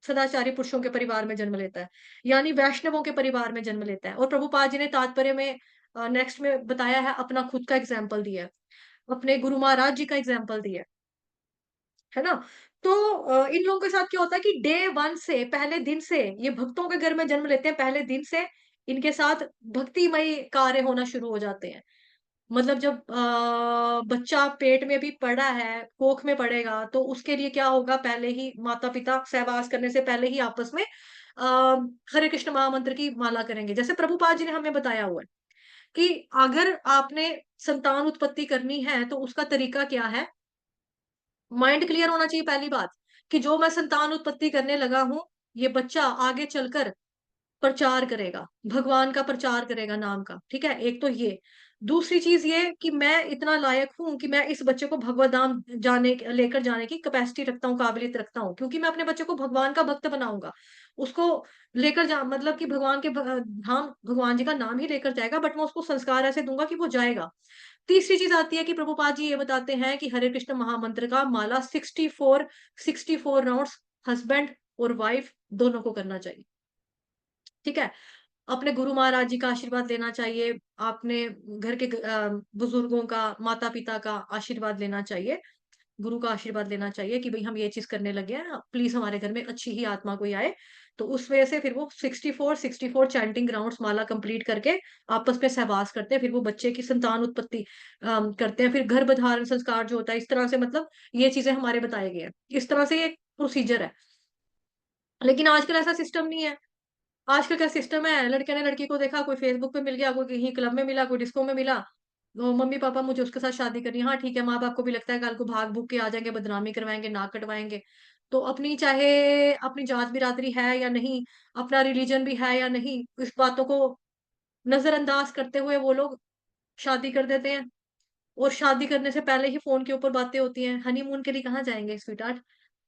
सदाचारी पुरुषों के परिवार में जन्म लेता है, यानी वैष्णवों के परिवार में जन्म लेता है। और प्रभुपाद जी ने तात्पर्य में नेक्स्ट में बताया है, अपना खुद का एग्जाम्पल दिया है, अपने गुरु महाराज जी का एग्जाम्पल दिया है ना? तो इन लोगों के साथ क्या होता है कि डे 1 से, पहले दिन से, ये भक्तों के घर में जन्म लेते हैं, पहले दिन से इनके साथ भक्तिमय कार्य होना शुरू हो जाते हैं। मतलब जब बच्चा पेट में भी पड़ा है, कोख में पड़ेगा, तो उसके लिए क्या होगा, पहले ही माता-पिता सहवास करने से पहले ही आपस में हरे कृष्ण महामंत्र की माला करेंगे। जैसे प्रभुपाद जी ने हमें बताया हुआ है कि अगर आपने संतान उत्पत्ति करनी है, तो उसका तरीका क्या है? माइंड क्लियर होना चाहिए पहली बात, कि जो मैं संतान उत्पत्ति करने लगा हूँ, ये बच्चा आगे चलकर प्रचार करेगा, भगवान का प्रचार करेगा नाम का, ठीक है? एक तो ये। दूसरी चीज़ ये कि मैं इतना लायक हूँ कि मैं इस बच्चे को भगवत धाम लेकर जाने की कैपेसिटी रखता हूँ, काबिलियत रखता हूँ, क्योंकि मैं अपने बच्चे को भगवान का भक्त बनाऊँगा। उसको लेकर जा मतलब कि भगवान के धाम, भगवान जी का नाम ही लेकर जाएगा, बट मैं उसको संस्कार ऐसे दूँगा कि वो जाएगा। तीसरी चीज़ आती है कि प्रभुपाद जी ये बताते हैं कि हरे कृष्ण महामंत्र का माला 64 राउंड्स हस्बैंड और वाइफ दोनों को करना चाहिए। ठीक है? अपने गुरु महाराज जी का आशीर्वाद लेना चाहिए, आपने घर के बुजुर्गों का, माता-पिता का आशीर्वाद लेना चाहिए, गुरु का आशीर्वाद लेना चाहिए कि भई हम ये चीज़ करने लगे हैं, प्लीज़ हमारे घर में अच्छी ही आत्मा कोई आए। तो उस वजह से फिर वो 64 चैंटिंग राउंड्स माला कंप्लीट करके आपस में सहवास करते हैं, फिर वो बच्चे की संतान उत्पत्ति करते हैं, फिर गर्भधारण संस्कार जो होता है, इस तरह से मतलब ये चीज़ें हमारे बताए गए हैं। इस तरह से ये प्रोसीजर है। लेकिन आजकल ऐसा सिस्टम नहीं है। आजकल क्या सिस्टम है, लड़के ने लड़की को देखा, कोई फेसबुक पे मिल गया, कोई कहीं क्लब में मिला, कोई डिस्को में मिला, तो मम्मी पापा मुझे उसके साथ शादी करनी है। हाँ ठीक है, माँ बाप को भी लगता है कल को भाग भूग के आ जाएंगे, बदनामी करवाएंगे, नाक कटवाएंगे। तो अपनी, चाहे अपनी जात बिरादरी है या नहीं, अपना रिलीजन भी है या नहीं, इस बातों को नजरअंदाज करते हुए वो लोग शादी कर देते हैं। और शादी करने से पहले ही फोन के ऊपर बातें होती हैं, हनीमून के लिए कहाँ जाएंगे स्वीटहार्ट?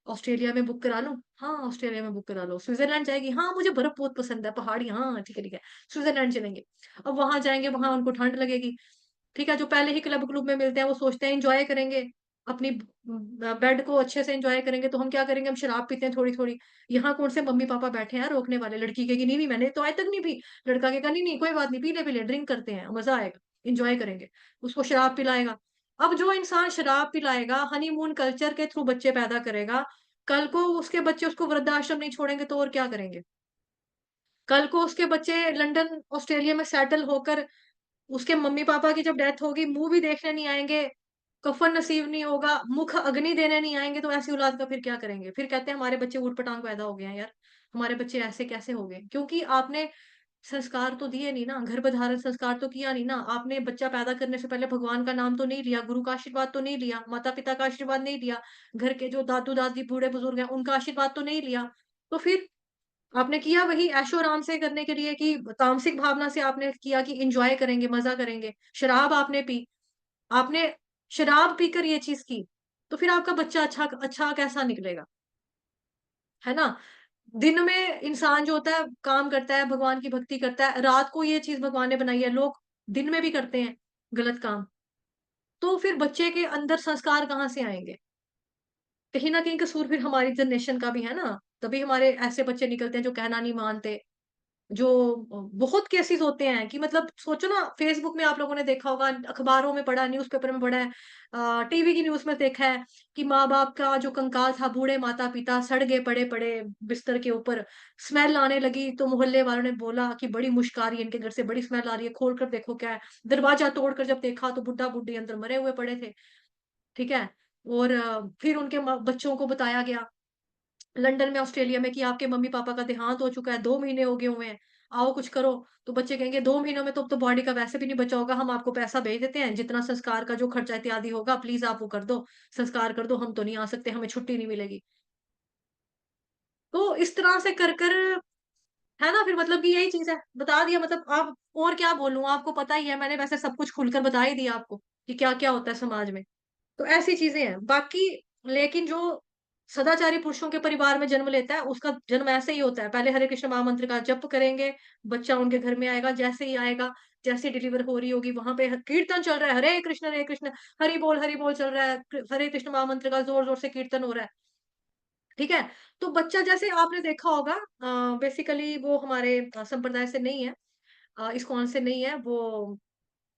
ऑस्ट्रेलिया में बुक करा लो। हाँ, ऑस्ट्रेलिया में बुक करा लो। स्विट्जरलैंड जाएगी? हाँ, मुझे बर्फ बहुत पसंद है, पहाड़ी, हाँ ठीक है ठीक है, स्विट्जरलैंड चलेंगे। अब वहां जाएंगे, वहां उनको ठंड लगेगी। ठीक है, जो पहले ही क्लब क्लुब में मिलते हैं वो सोचते हैं एंजॉय करेंगे, अपनी बेड को अच्छे से एंजॉय करेंगे। तो हम क्या करेंगे, हम शराब पीते हैं थोड़ी थोड़ी। यहाँ कौन से मम्मी पापा बैठे हैं रोकने वाले? लड़की कहेगी नहीं नहीं, मैंने तो आज तक नहीं पी। लड़का कहेगा नहीं नहीं, कोई बात नहीं, पी ले पी ले, ड्रिंक करते हैं, मजा आएगा, इंजॉय करेंगे। उसको शराब पिलाएगा। अब जो इंसान शराब पिलाएगा, हनीमून कल्चर के थ्रू बच्चे पैदा करेगा, कल को उसके बच्चे उसको वृद्धाश्रम नहीं छोड़ेंगे तो और क्या करेंगे? कल को उसके बच्चे लंदन ऑस्ट्रेलिया में सेटल होकर, उसके मम्मी पापा की जब डेथ होगी, मुंह भी देखने नहीं आएंगे, कफन नसीब नहीं होगा, मुख अग्नि देने नहीं आएंगे, तो ऐसी औलाद का फिर क्या करेंगे? फिर कहते हैं हमारे बच्चे ऊट पटांग पैदा हो गए हैं यार, हमारे बच्चे ऐसे कैसे हो गए? क्योंकि आपने संस्कार तो दिए नहीं ना, गर्भधारण संस्कार तो किया नहीं ना, आपने बच्चा पैदा करने से पहले भगवान का नाम तो नहीं लिया, गुरु का आशीर्वाद तो नहीं लिया, माता पिता का आशीर्वाद नहीं लिया, घर के जो दादू दादी बूढ़े बुजुर्ग हैं उनका आशीर्वाद तो नहीं लिया। तो फिर आपने किया वही ऐशो आराम से करने के लिए, कि तामसिक भावना से आपने किया कि एंजॉय करेंगे, मजा करेंगे। शराब आपने पी, आपने शराब पीकर ये चीज की, तो फिर आपका बच्चा अच्छा अच्छा कैसा निकलेगा? है ना? दिन में इंसान जो होता है काम करता है, भगवान की भक्ति करता है, रात को ये चीज भगवान ने बनाई है, लोग दिन में भी करते हैं गलत काम। तो फिर बच्चे के अंदर संस्कार कहाँ से आएंगे? कहीं ना कहीं कसूर फिर हमारी जनरेशन का भी है ना। तभी हमारे ऐसे बच्चे निकलते हैं जो कहना नहीं मानते, जो बहुत केसेस होते हैं कि मतलब सोचो ना, फेसबुक में आप लोगों ने देखा होगा, अखबारों में पढ़ा, न्यूज़पेपर में पढ़ा है, टीवी की न्यूज़ में देखा है कि माँ बाप का जो कंकाल था, बूढ़े माता पिता सड़ गए पड़े पड़े बिस्तर के ऊपर, स्मेल आने लगी तो मोहल्ले वालों ने बोला कि बड़ी मुश्क आ रही है इनके घर से, बड़ी स्मेल आ रही है, खोल कर देखो क्या है। दरवाजा तोड़कर जब देखा तो बुड्ढा बुड्ढी अंदर मरे हुए पड़े थे। ठीक है। और फिर उनके बच्चों को बताया गया लंदन में, ऑस्ट्रेलिया में, कि आपके मम्मी पापा का देहांत हो चुका है, 2 महीने हो गए हुए हैं, आओ कुछ करो। तो बच्चे कहेंगे 2 महीनों में तो अब तो बॉडी का वैसे भी नहीं बचा होगा, हम आपको पैसा भेज देते हैं, जितना संस्कार का जो खर्चा इत्यादि होगा प्लीज आप वो कर दो, संस्कार कर दो, हम तो नहीं आ सकते, हमें छुट्टी नहीं मिलेगी। तो इस तरह से कर कर, है ना, फिर मतलब कि यही चीज है, बता दिया मतलब आप, और क्या बोलूं, आपको पता ही है, मैंने वैसे सब कुछ खुलकर बता ही दिया आपको कि क्या क्या होता है समाज में। तो ऐसी चीजें हैं बाकी। लेकिन जो सदाचारी पुरुषों के परिवार में जन्म लेता है उसका जन्म ऐसे ही होता है, पहले हरे कृष्ण महामंत्र का जप करेंगे, बच्चा उनके घर में आएगा, जैसे ही आएगा, जैसे डिलीवर हो रही होगी वहां पे कीर्तन चल रहा है, हरे कृष्ण हरि बोल चल रहा है, हरे कृष्ण महामंत्र का जोर जोर से कीर्तन हो रहा है। ठीक है। तो बच्चा जैसे आपने देखा होगा, बेसिकली वो हमारे संप्रदाय से नहीं है, इस्कॉन से नहीं है वो,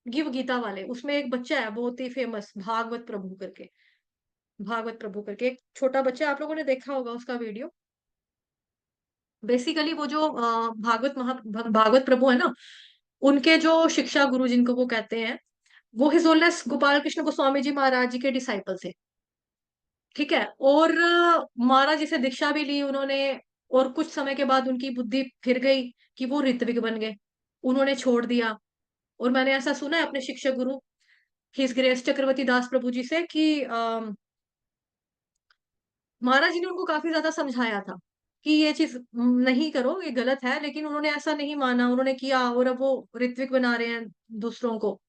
गिव गीता वाले, उसमें एक बच्चा है बहुत ही फेमस, भागवत प्रभु करके एक छोटा बच्चा है, आप लोगों ने देखा होगा उसका वीडियो। बेसिकली वो जो भागवत प्रभु है ना, उनके जो शिक्षा गुरु जिनको वो कहते हैं, वो हिज होलिनेस गोपाल कृष्ण गोस्वामी जी महाराज जी के डिसाइपल थे। ठीक है। और महाराज जी से दीक्षा भी ली उन्होंने, और कुछ समय के बाद उनकी बुद्धि फिर गई कि वो ऋत्विक बन गए, उन्होंने छोड़ दिया। और मैंने ऐसा सुना है अपने शिक्षक गुरु हिज ग्रेस चक्रवर्ती दास प्रभु जी से कि महाराज जी ने उनको काफी ज्यादा समझाया था कि ये चीज नहीं करो, ये गलत है, लेकिन उन्होंने ऐसा नहीं माना, उन्होंने किया, और अब वो ऋत्विक बना रहे हैं दूसरों को।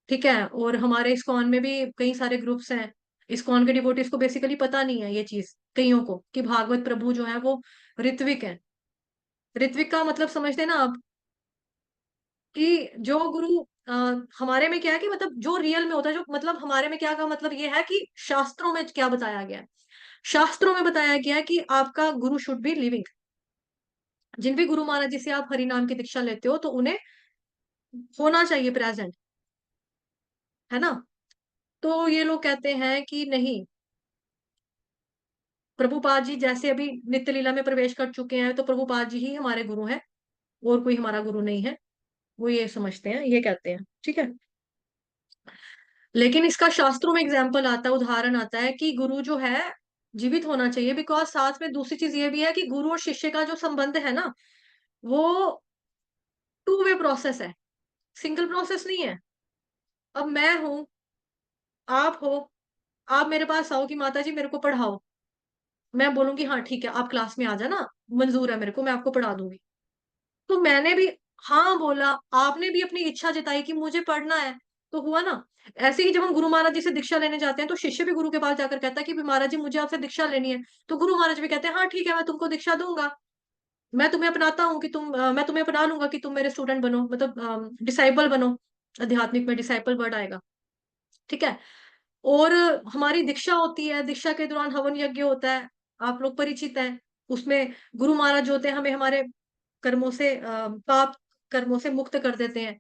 ठीक है। और हमारे इस्कॉन में भी कई सारे ग्रुप्स हैं, इस्कॉन के डिवोटीज को बेसिकली पता नहीं है ये चीज, कईयों को, कि भागवत प्रभु जो है वो ऋत्विक है। ऋत्विक का मतलब समझते हैं ना आप, कि जो गुरु हमारे में क्या है कि मतलब जो रियल में होता है, जो मतलब हमारे में क्या का मतलब ये है कि शास्त्रों में क्या बताया गया है। शास्त्रों में बताया गया है कि आपका गुरु शुड बी लिविंग। जिन भी गुरु महाराज जी से आप हरि नाम की दीक्षा लेते हो तो उन्हें होना चाहिए प्रेजेंट, है ना। तो ये लोग कहते हैं कि नहीं, प्रभुपाद जी जैसे अभी नित्य लीला में प्रवेश कर चुके हैं तो प्रभुपाद जी ही हमारे गुरु हैं, और कोई हमारा गुरु नहीं है। वो ये समझते हैं, ये कहते हैं। ठीक है। लेकिन इसका शास्त्रों में एग्जाम्पल आता है, उदाहरण आता है कि गुरु जो है जीवित होना चाहिए, बिकॉज साथ में दूसरी चीज ये भी है कि गुरु और शिष्य का जो संबंध है ना, वो टू वे प्रोसेस है, सिंगल प्रोसेस नहीं है। अब मैं हूं, आप हो, आप मेरे पास आओ कि माता जी मेरे को पढ़ाओ, मैं बोलूंगी हाँ ठीक है आप क्लास में आ जाना, मंजूर है मेरे को, मैं आपको पढ़ा दूंगी। तो मैंने भी हाँ बोला, आपने भी अपनी इच्छा जताई कि मुझे पढ़ना है, तो हुआ ना। ऐसे ही जब हम गुरु महाराज जी से दीक्षा लेने जाते हैं तो शिष्य भी गुरु के पास जाकर कहता है कि भी महाराज जी मुझे आपसे दीक्षा लेनी है, तो गुरु महाराज भी कहते हैं हाँ ठीक है मैं तुमको दीक्षा दूंगा, मैं तुम्हें अपनाता हूँ कि मैं तुम्हें अपना लूंगा कि तुम मेरे स्टूडेंट बनो, मतलब डिसाइपल बनो। आध्यात्मिक में डिसाइपल वर्ड आएगा। ठीक है। और हमारी दीक्षा होती है, दीक्षा के दौरान हवन यज्ञ होता है, आप लोग परिचित हैं। उसमें गुरु महाराज जो होते हैं हमें हमारे कर्मों से, पाप कर्मों से मुक्त कर देते हैं,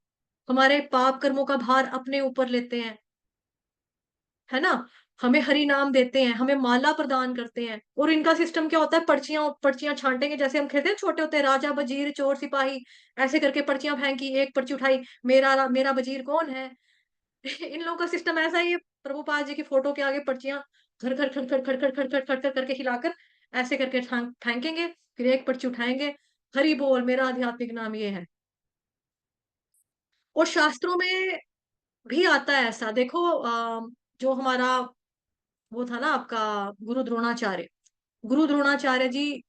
हमारे पाप कर्मों का भार अपने ऊपर लेते हैं, है ना। हमें हरि नाम देते हैं, हमें माला प्रदान करते हैं। और इनका सिस्टम क्या होता है, पर्चियां पर्चियां छांटेंगे, जैसे हम खेलते हैं छोटे होते हैं राजा वजीर चोर सिपाही, ऐसे करके पर्चियां फेंकी, एक पर्ची उठाई, मेरा मेरा वजीर कौन है। इन लोगों का सिस्टम ऐसा ही है, प्रभुपाद जी की फोटो के आगे पर्चियां खड़ खड़ खड़ खड़ खड़ खड़ खड़ खड़ खड़ खड़ करके हिलाकर ऐसे करके फेंकेंगे, फिर एक पर्ची उठाएंगे, हरि बोल मेरा आध्यात्मिक नाम ये है। और शास्त्रों में भी आता है ऐसा, देखो जो हमारा वो था ना आपका गुरु द्रोणाचार्य, गुरु द्रोणाचार्य जी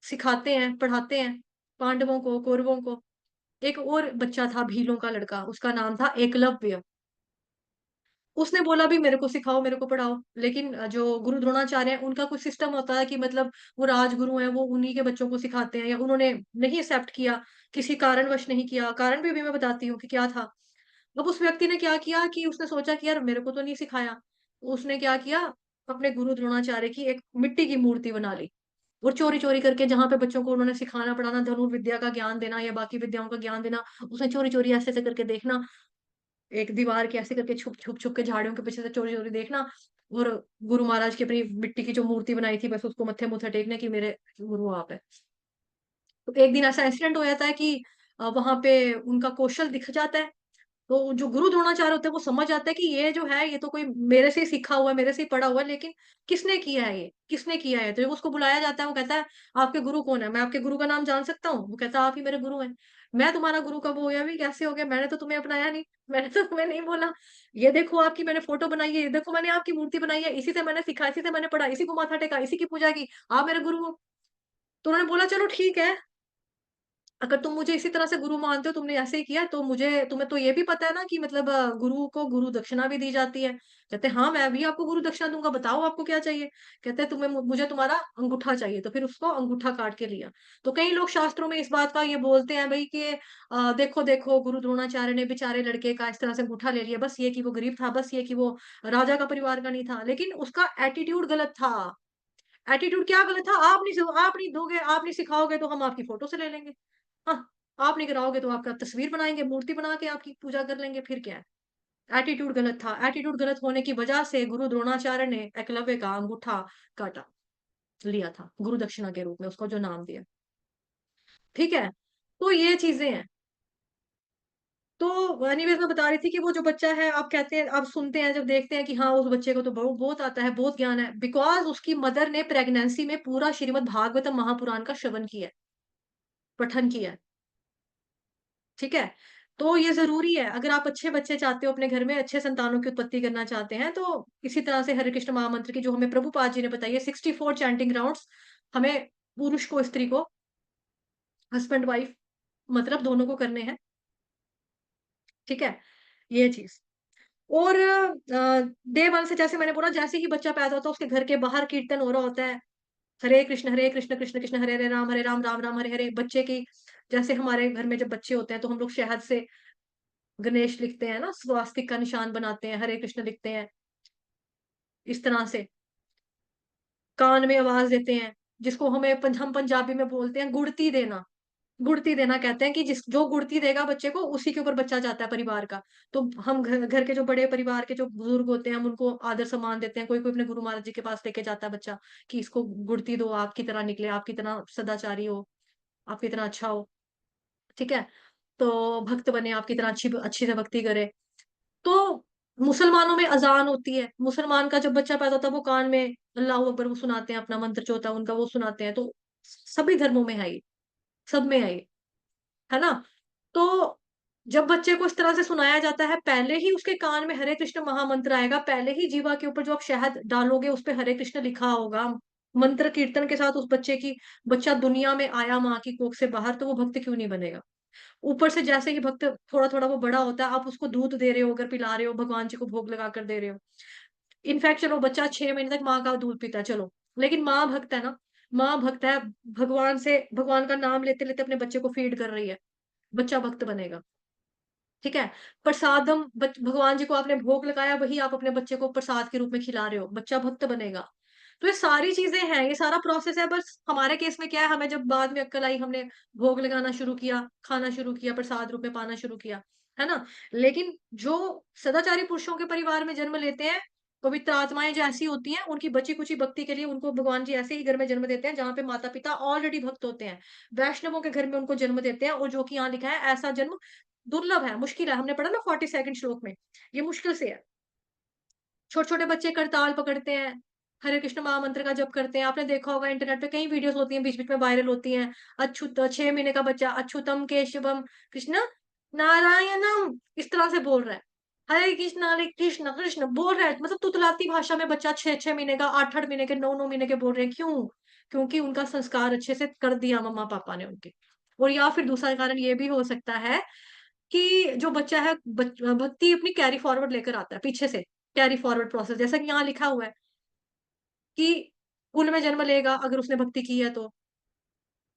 सिखाते हैं, पढ़ाते हैं पांडवों को, कौरवों को। एक और बच्चा था भीलों का लड़का, उसका नाम था एकलव्य। उसने बोला भी मेरे को सिखाओ, मेरे को पढ़ाओ। लेकिन जो गुरु द्रोणाचार्य हैं, उनका कुछ सिस्टम होता है कि मतलब वो राजगुरु हैं, वो उन्हीं के बच्चों को सिखाते हैं, या उन्होंने नहीं एक्सेप्ट किया, किसी कारणवश नहीं किया। कारण भी अभी मैं बताती हूँ कि क्या था। अब उस व्यक्ति ने क्या किया कि उसने सोचा कि यार मेरे को तो नहीं सिखाया। उसने क्या किया, अपने गुरु द्रोणाचार्य की एक मिट्टी की मूर्ति बना ली, और चोरी-चोरी करके, जहाँ पे बच्चों को उन्होंने सिखाना पढ़ाना, धनुर्विद्या का ज्ञान देना या बाकी विद्याओं का ज्ञान देना, उसने चोरी-चोरी ऐसे-ऐसे करके देखना, एक दीवार के ऐसे करके छुप-छुप के झाड़ियों के पीछे से चोरी-चोरी देखना, और गुरु महाराज की अपनी मिट्टी की जो मूर्ति बनाई थी, बस उसको मत्थे-मुथे टेकने की मेरे गुरु आप है। तो एक दिन ऐसा इंसिडेंट हो जाता है कि वहाँ पे उनका कौशल दिख जाता है। तो जो गुरु द्रोणाचार्य होते हैं वो समझ जाते हैं कि ये जो है ये तो कोई मेरे से ही सीखा हुआ है, मेरे से ही पढ़ा हुआ है, लेकिन किसने किया है ये? किसने किया है? तो जब उसको बुलाया जाता है, वो कहता है, "आपके गुरु कौन है? मैं आपके गुरु का नाम जान सकता हूँ?" वो कहता है, "आप ही मेरे गुरु हैं।" "मैं तुम्हारा गुरु कब हो गया? भी कैसे हो गया? मैंने तो तुम्हें अपनाया नहीं। मैंने तो तुम्हें नहीं बोला। ये देखो आपकी मैंने फ़ोटो बनाई है, ये देखो मैंने आपकी मूर्ति बनाई है, इसी से मैंने सीखा, इसी से मैंने पढ़ा, इसी को माथा टेका, इसी की पूजा की। आप मेरे गुरु हो।" तो उन्होंने बोला, "चलो ठीक है। अगर तुम मुझे इसी तरह से गुरु मानते हो, तुमने ऐसे ही किया, तो मुझे तुम्हें तो ये भी पता है ना कि मतलब गुरु को गुरु दक्षिणा भी दी जाती है।" कहते हैं, "हाँ, मैं भी आपको गुरु दक्षिणा दूँगा, बताओ आपको क्या चाहिए?" कहते हैं, "तुम्हें मुझे तुम्हारा अंगूठा चाहिए।" तो फिर उसको अंगूठा काट के लिया। तो कई लोग शास्त्रों में इस बात का ये बोलते हैं भई कि देखो, देखो गुरु द्रोणाचार्य ने बेचारे लड़के का इस तरह से अंगूठा ले लिया, बस ये कि वो गरीब था, बस ये कि वो राजा का परिवार का नहीं था। लेकिन उसका एटीट्यूड गलत था। एटीट्यूड क्या गलत था? आप नहीं दोगे, आप नहीं सिखाओगे तो हम आपकी फ़ोटो से ले लेंगे। हाँ, आप नहीं कराओगे तो आपका तस्वीर बनाएँगे, मूर्ति बना के आपकी पूजा कर लेंगे, फिर क्या है? एटीट्यूड गलत था। एटीट्यूड गलत होने की वजह से गुरु द्रोणाचार्य ने एकलव्य का अंगूठा काटा लिया था, गुरु दक्षिणा के रूप में उसको जो नाम दिया। ठीक है? तो ये चीज़ें हैं। तो एनीवेज़ मैं बता रही थी कि वो जो बच्चा है, आप कहते हैं, आप सुनते हैं, जब देखते हैं कि हाँ, उस बच्चे को तो बहुत आता है, बहुत ज्ञान है, बिकॉज़ उसकी मदर ने प्रेग्नेंसी में पूरा श्रीमद् भागवतम महापुराण का श्रवण किया है, पठन किया है। ठीक है? तो ये ज़रूरी है, अगर आप अच्छे बच्चे चाहते हो अपने घर में, अच्छे संतानों की उत्पत्ति करना चाहते हैं, तो इसी तरह से हरे कृष्ण महामंत्र की जो हमें प्रभुपाद जी ने बताई है, 64 चैंटिंग राउंड्स हमें, पुरुष को, स्त्री को, हस्बैंड वाइफ मतलब दोनों को करने हैं, ठीक है? ये चीज़। और डे 1 से, जैसे मैंने बोला, जैसे ही बच्चा पैदा होता है, उसके घर के बाहर कीर्तन हो रहा होता है, हरे कृष्ण, कृष्ण कृष्ण हरे राम, राम राम हरे हरे। बच्चे की, जैसे हमारे घर में जब बच्चे होते हैं, तो हम लोग शहद से गणेश लिखते हैं ना, स्वास्तिक का निशान बनाते हैं, हरे कृष्ण लिखते हैं, इस तरह से कान में आवाज़ देते हैं, जिसको हम पंजाबी में बोलते हैं गुड़ती देना। गुड़ती देना कहते हैं कि जिस जो गुड़ती देगा बच्चे को, उसी के ऊपर बच्चा जाता है परिवार का। तो हम घर घर के जो बड़े परिवार के जो बुजुर्ग होते हैं, हम उनको आदर-सम्मान देते हैं। कोई-कोई अपने गुरु महाराज जी के पास लेके जाता है बच्चा कि इसको गुड़ती दो, आपकी तरह निकले, आपकी तरह सदाचारी हो, आपकी तरह अच्छा हो, ठीक है? तो भक्त बने, आपकी तरह अच्छी से भक्ति करे। तो मुसलमानों में अज़ान होती है, मुसलमान का जब बच्चा पैदा होता है, वो कान में अल्लाहू अकबर वो सुनाते हैं, अपना मंत्र जो होता है उनका वो सुनाते हैं, तो सभी धर्मों में है ये, सब में है ये, है ना? तो जब बच्चे को इस तरह से सुनाया जाता है, पहले ही उसके कान में हरे कृष्ण महामंत्र आएगा, पहले ही जीवा के ऊपर जो आप शहद डालोगे, उस पे हरे कृष्ण लिखा होगा, मंत्र कीर्तन के साथ उस बच्चे की, बच्चा दुनिया में आया माँ की कोख से बाहर, तो वो भक्त क्यों नहीं बनेगा? ऊपर से जैसे ही भक्त थोड़ा-थोड़ा वो बड़ा होता है, आप उसको दूध दे रहे हो, अगर पिला रहे हो, भगवान जी को भोग लगा कर दे रहे हो। इनफैक्ट चलो, बच्चा 6 महीने तक माँ का दूध पीता है, चलो। लेकिन माँ भक्त है ना, माँ भक्त है, भगवान का नाम लेते-लेते अपने बच्चे को फीड कर रही है, बच्चा भक्त बनेगा, ठीक है? प्रसादम भगवान जी को आपने भोग लगाया, वही आप अपने बच्चे को प्रसाद के रूप में खिला रहे हो, बच्चा भक्त बनेगा। तो ये सारी चीज़ें हैं, ये सारा प्रोसेस है, बस हमारे केस में क्या है, हमें जब बाद में अक्ल आई, हमने भोग लगाना शुरू किया, खाना शुरू किया, प्रसाद रूप में पाना शुरू किया, है ना? लेकिन जो सदाचारी पुरुषों के परिवार में जन्म लेते हैं, पवित्र आत्माएँ जो ऐसी होती हैं, उनकी बची-कुची भक्ति के लिए उनको भगवान जी ऐसे ही घर में जन्म देते हैं, जहाँ पे माता-पिता ऑलरेडी भक्त होते हैं। वैष्णवों के घर में उनको जन्म देते हैं, और जो कि यहाँ लिखा है, ऐसा जन्म दुर्लभ है, मुश्किल है। हमने पढ़ा ना 42nd श्लोक में, ये मुश्किल से है। छोटे-छोटे बच्चे करताल पकड़ते हैं, हरे कृष्ण महामंत्र का जप करते हैं। आपने देखा होगा, इंटरनेट पे कई वीडियोज़ होती हैं, बीच-बीच में वायरल होती हैं। 6 महीने का बच्चा अच्युतम केशवम कृष्ण नारायणम इस तरह से बोल रहा है। हरे कृष्ण कृष्ण बोल रहा है, मतलब तुतलाती भाषा में बच्चा 6-6 महीने का, 8-8 महीने के, 9-9 महीने के बोल रहे हैं। क्यों? क्योंकि उनका संस्कार अच्छे से कर दिया मम्मा-पापा ने उनके। और या फिर दूसरा कारण ये भी हो सकता है कि जो बच्चा है, भक्ति अपनी कैरी फॉरवर्ड लेकर आता है पीछे से। कैरी फॉरवर्ड प्रोसेस, जैसा कि यहाँ लिखा हुआ है कि कुल में जन्म लेगा अगर उसने भक्ति की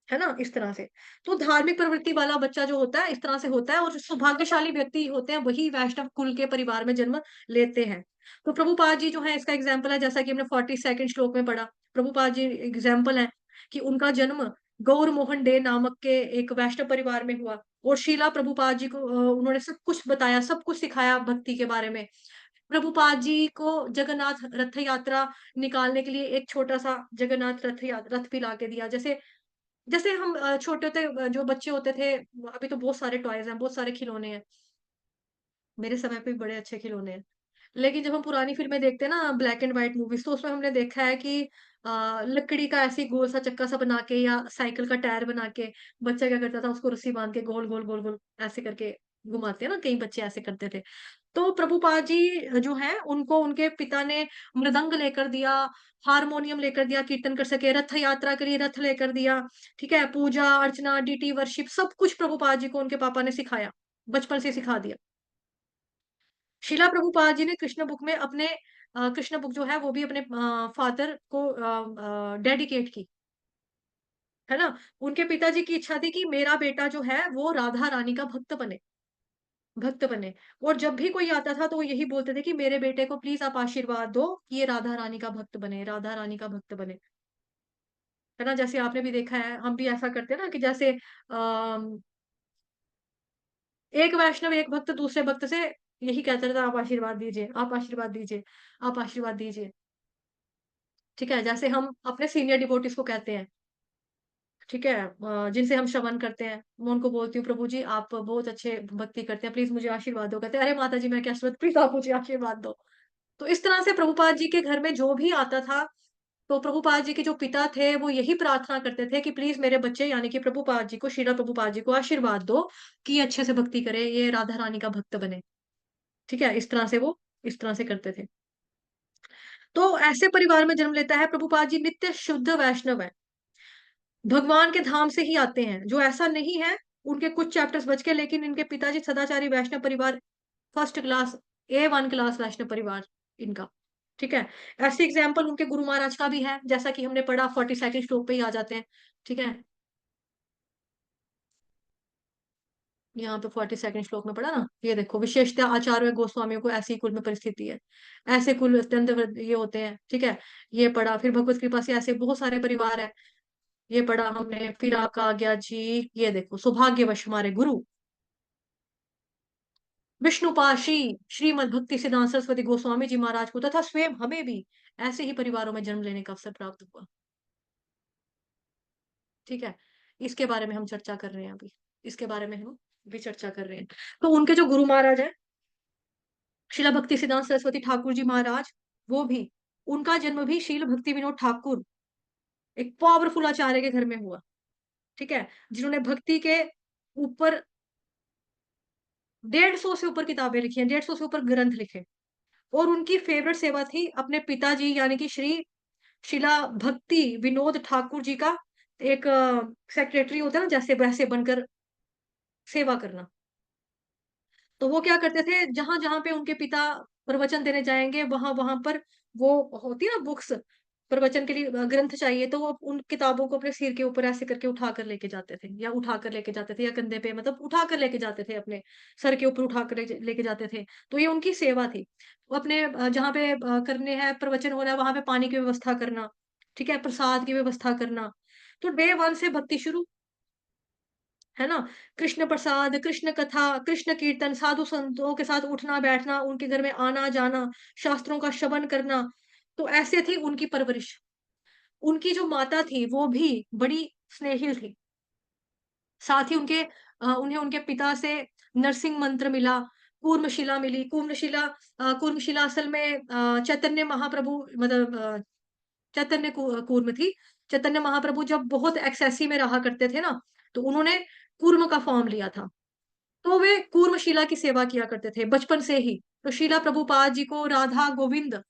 है ना? इस तरह से। तो धार्मिक प्रवृत्ति वाला बच्चा जो होता है, इस तरह से होता है, और जो सौभाग्यशाली व्यक्ति होते हैं, वही वैष्णव कुल के परिवार में जन्म लेते हैं। तो प्रभुपाद जी जो है इसका एग्ज़ाम्पल है, जैसा कि हमने 42nd श्लोक में पढ़ा। प्रभुपाद जी एग्ज़ाम्पल है कि उनका जन्म गौर मोहन डे नामक के एक वैष्णव परिवार में हुआ, और शीला प्रभुपाद जी को उन्होंने सब कुछ बताया, सब कुछ सिखाया भक्ति के बारे में। प्रभुपाद जी को जगन्नाथ रथ यात्रा निकालने के लिए एक छोटा-सा जगन्नाथ रथ भी ला के दिया। जैसे जैसे हम छोटे होते जो बच्चे होते थे, अभी तो बहुत सारे टॉयज़ हैं, बहुत सारे खिलौने हैं। मेरे समय पे भी बड़े अच्छे खिलौने हैं। लेकिन जब हम पुरानी फ़िल्में देखते हैं ना, ब्लैक एंड व्हाइट मूवीज़, तो उसमें हमने देखा है कि लकड़ी का ऐसे ही गोल सा चक्का सा बना के या साइकिल का टायर बना के बच्चा क्या करता था, उसको रस्सी बाँध के गोल, गोल, गोल, गोल ऐसे करके घुमाते हैं ना, कई बच्चे ऐसे करते थे। तो प्रभुपाद जी जो हैं, उनको उनके पिता ने मृदंग लेकर दिया, हारमोनियम लेकर दिया, कीर्तन कर सके, रथ यात्रा के लिए रथ लेकर दिया, ठीक है? पूजा, अर्चना, डीटी वर्शिप सब कुछ प्रभुपाद जी को उनके पापा ने सिखाया, बचपन से सिखा दिया। शिला प्रभुपाद जी ने कृष्ण बुक में अपने कृष्ण बुक जो है वो भी अपने फादर को डेडिकेट की, है ना? उनके पिताजी की इच्छा थी कि मेरा बेटा जो है वो राधा रानी का भक्त बने, और जब भी कोई आता था तो वो यही बोलते थे कि मेरे बेटे को प्लीज़ आप आशीर्वाद दो कि ये राधा रानी का भक्त बने, राधा रानी का भक्त बने। है ना? जैसे आपने भी देखा है, हम भी ऐसा करते हैं ना कि जैसे एक वैष्णव, एक भक्त दूसरे भक्त से यही कहता रहता है, आप आशीर्वाद दीजिए, आप आशीर्वाद दीजिए, आप आशीर्वाद दीजिए। ठीक है? जैसे हम अपने सीनियर डिवोटीज़ को कहते हैं, ठीक है? जिनसे हम श्रवण करते हैं, मैं उनको बोलती हूँ, "प्रभु जी, आप बहुत अच्छे भक्ति करते हैं, प्लीज़ मुझे आशीर्वाद दो।" कहते हैं, "अरे माता जी, मैं क्या श्रुत प्लीज़ आप मुझे आशीर्वाद दो।" तो इस तरह से प्रभुपाद जी के घर में जो भी आता था, तो प्रभुपाद जी के जो पिता थे, वो यही प्रार्थना करते थे कि प्लीज़ मेरे बच्चे यानी कि प्रभुपाद जी को, श्रीला प्रभुपाद जी को आशीर्वाद दो कि ये अच्छे से भक्ति करे, ये राधा रानी का भक्त बने। ठीक है? इस तरह से वो इस तरह से करते थे। तो ऐसे परिवार में जन्म लेता है प्रभुपाद जी, नित्य शुद्ध वैष्णव है। भगवान के धाम से ही आते हैं। जो ऐसा नहीं है, उनके कुछ चैप्टर्स बच के, लेकिन इनके पिताजी सदाचारी वैष्णव परिवार, फर्स्ट क्लास A1 क्लास वैष्णव परिवार इनका। ठीक है? ऐसे एग्ज़ाम्पल उनके गुरु महाराज का भी है, जैसा कि हमने पढ़ा 42nd श्लोक पे ही आ जाते हैं। ठीक है? यहाँ पे 42nd श्लोक में पढ़ा ना, ये देखो, विशेषतः आचार्य गोस्वामियों को ऐसी कुल में परिस्थिति है। ऐसे कुल अत्यंत ये होते हैं, ठीक है? ये पढ़ा, फिर भगवत कृपा से ऐसे बहुत सारे परिवार हैं, ये पढ़ा हमने, फिर आपका आ गया जी, ये देखो, सौभाग्यवश हमारे गुरु विष्णुपाशी श्रीमद् भक्ति सिद्धांत सरस्वती गोस्वामी जी महाराज को तथा स्वयं हमें भी ऐसे ही परिवारों में जन्म लेने का अवसर प्राप्त हुआ। ठीक है? इसके बारे में हम चर्चा कर रहे हैं अभी। इसके बारे में हम भी चर्चा कर रहे हैं। तो उनके जो गुरु महाराज हैं, शीला भक्ति सिद्धांत सरस्वती ठाकुर जी महाराज, वो भी, उनका जन्म भी शील भक्ति विनोद ठाकुर, एक पावरफुल आचार्य के घर में हुआ। ठीक है? जिन्होंने भक्ति के ऊपर 150 से ऊपर किताबें लिखी हैं, 150 से ऊपर ग्रंथ लिखे, और उनकी फेवरेट सेवा थी अपने पिताजी यानी कि श्री शिला भक्ति विनोद ठाकुर जी का एक सेक्रेटरी होता है ना, जैसे वैसे बनकर सेवा करना। तो वो क्या करते थे, जहाँ-जहाँ पे उनके पिता प्रवचन देने जाएँगे, वहाँ-वहाँ पर वो होती है ना बुक्स, प्रवचन के लिए ग्रंथ चाहिए, तो वो उन किताबों को अपने सिर के ऊपर ऐसे करके उठाकर लेके जाते थे, या उठाकर लेके जाते थे, या कंधे पे, मतलब उठाकर लेके जाते थे, अपने सर के ऊपर उठाकर लेके जाते थे। तो ये उनकी सेवा थी। वो अपने जहाँ पे करने हैं, प्रवचन हो रहा है, वहाँ पे पानी की व्यवस्था करना, ठीक है? प्रसाद की व्यवस्था करना। तो डे 1 से भक्ति शुरू। है ना? कृष्ण प्रसाद, कृष्ण कथा, कृष्ण कीर्तन, साधु संतों के साथ उठना-बैठना, उनके घर में आना-जाना, शास्त्रों का श्रवण करना, तो ऐसे थी उनकी परवरिश। उनकी जो माता थी, वो भी बड़ी स्नेहिल थी। साथ ही उन्हें उनके पिता से नरसिंह मंत्र मिला, कूर्मशिला मिली। कूर्मशिला असल में चैतन्य महाप्रभु, मतलब चैतन्य कूर्म थी। चैतन्य महाप्रभु जब बहुत एक्सेसी में रहा करते थे ना, तो उन्होंने कूर्म का फॉर्म लिया था। तो वे कूर्मशिला की सेवा किया करते थे बचपन से ही। तो शीला प्रभुपाद जी को राधा गोविंद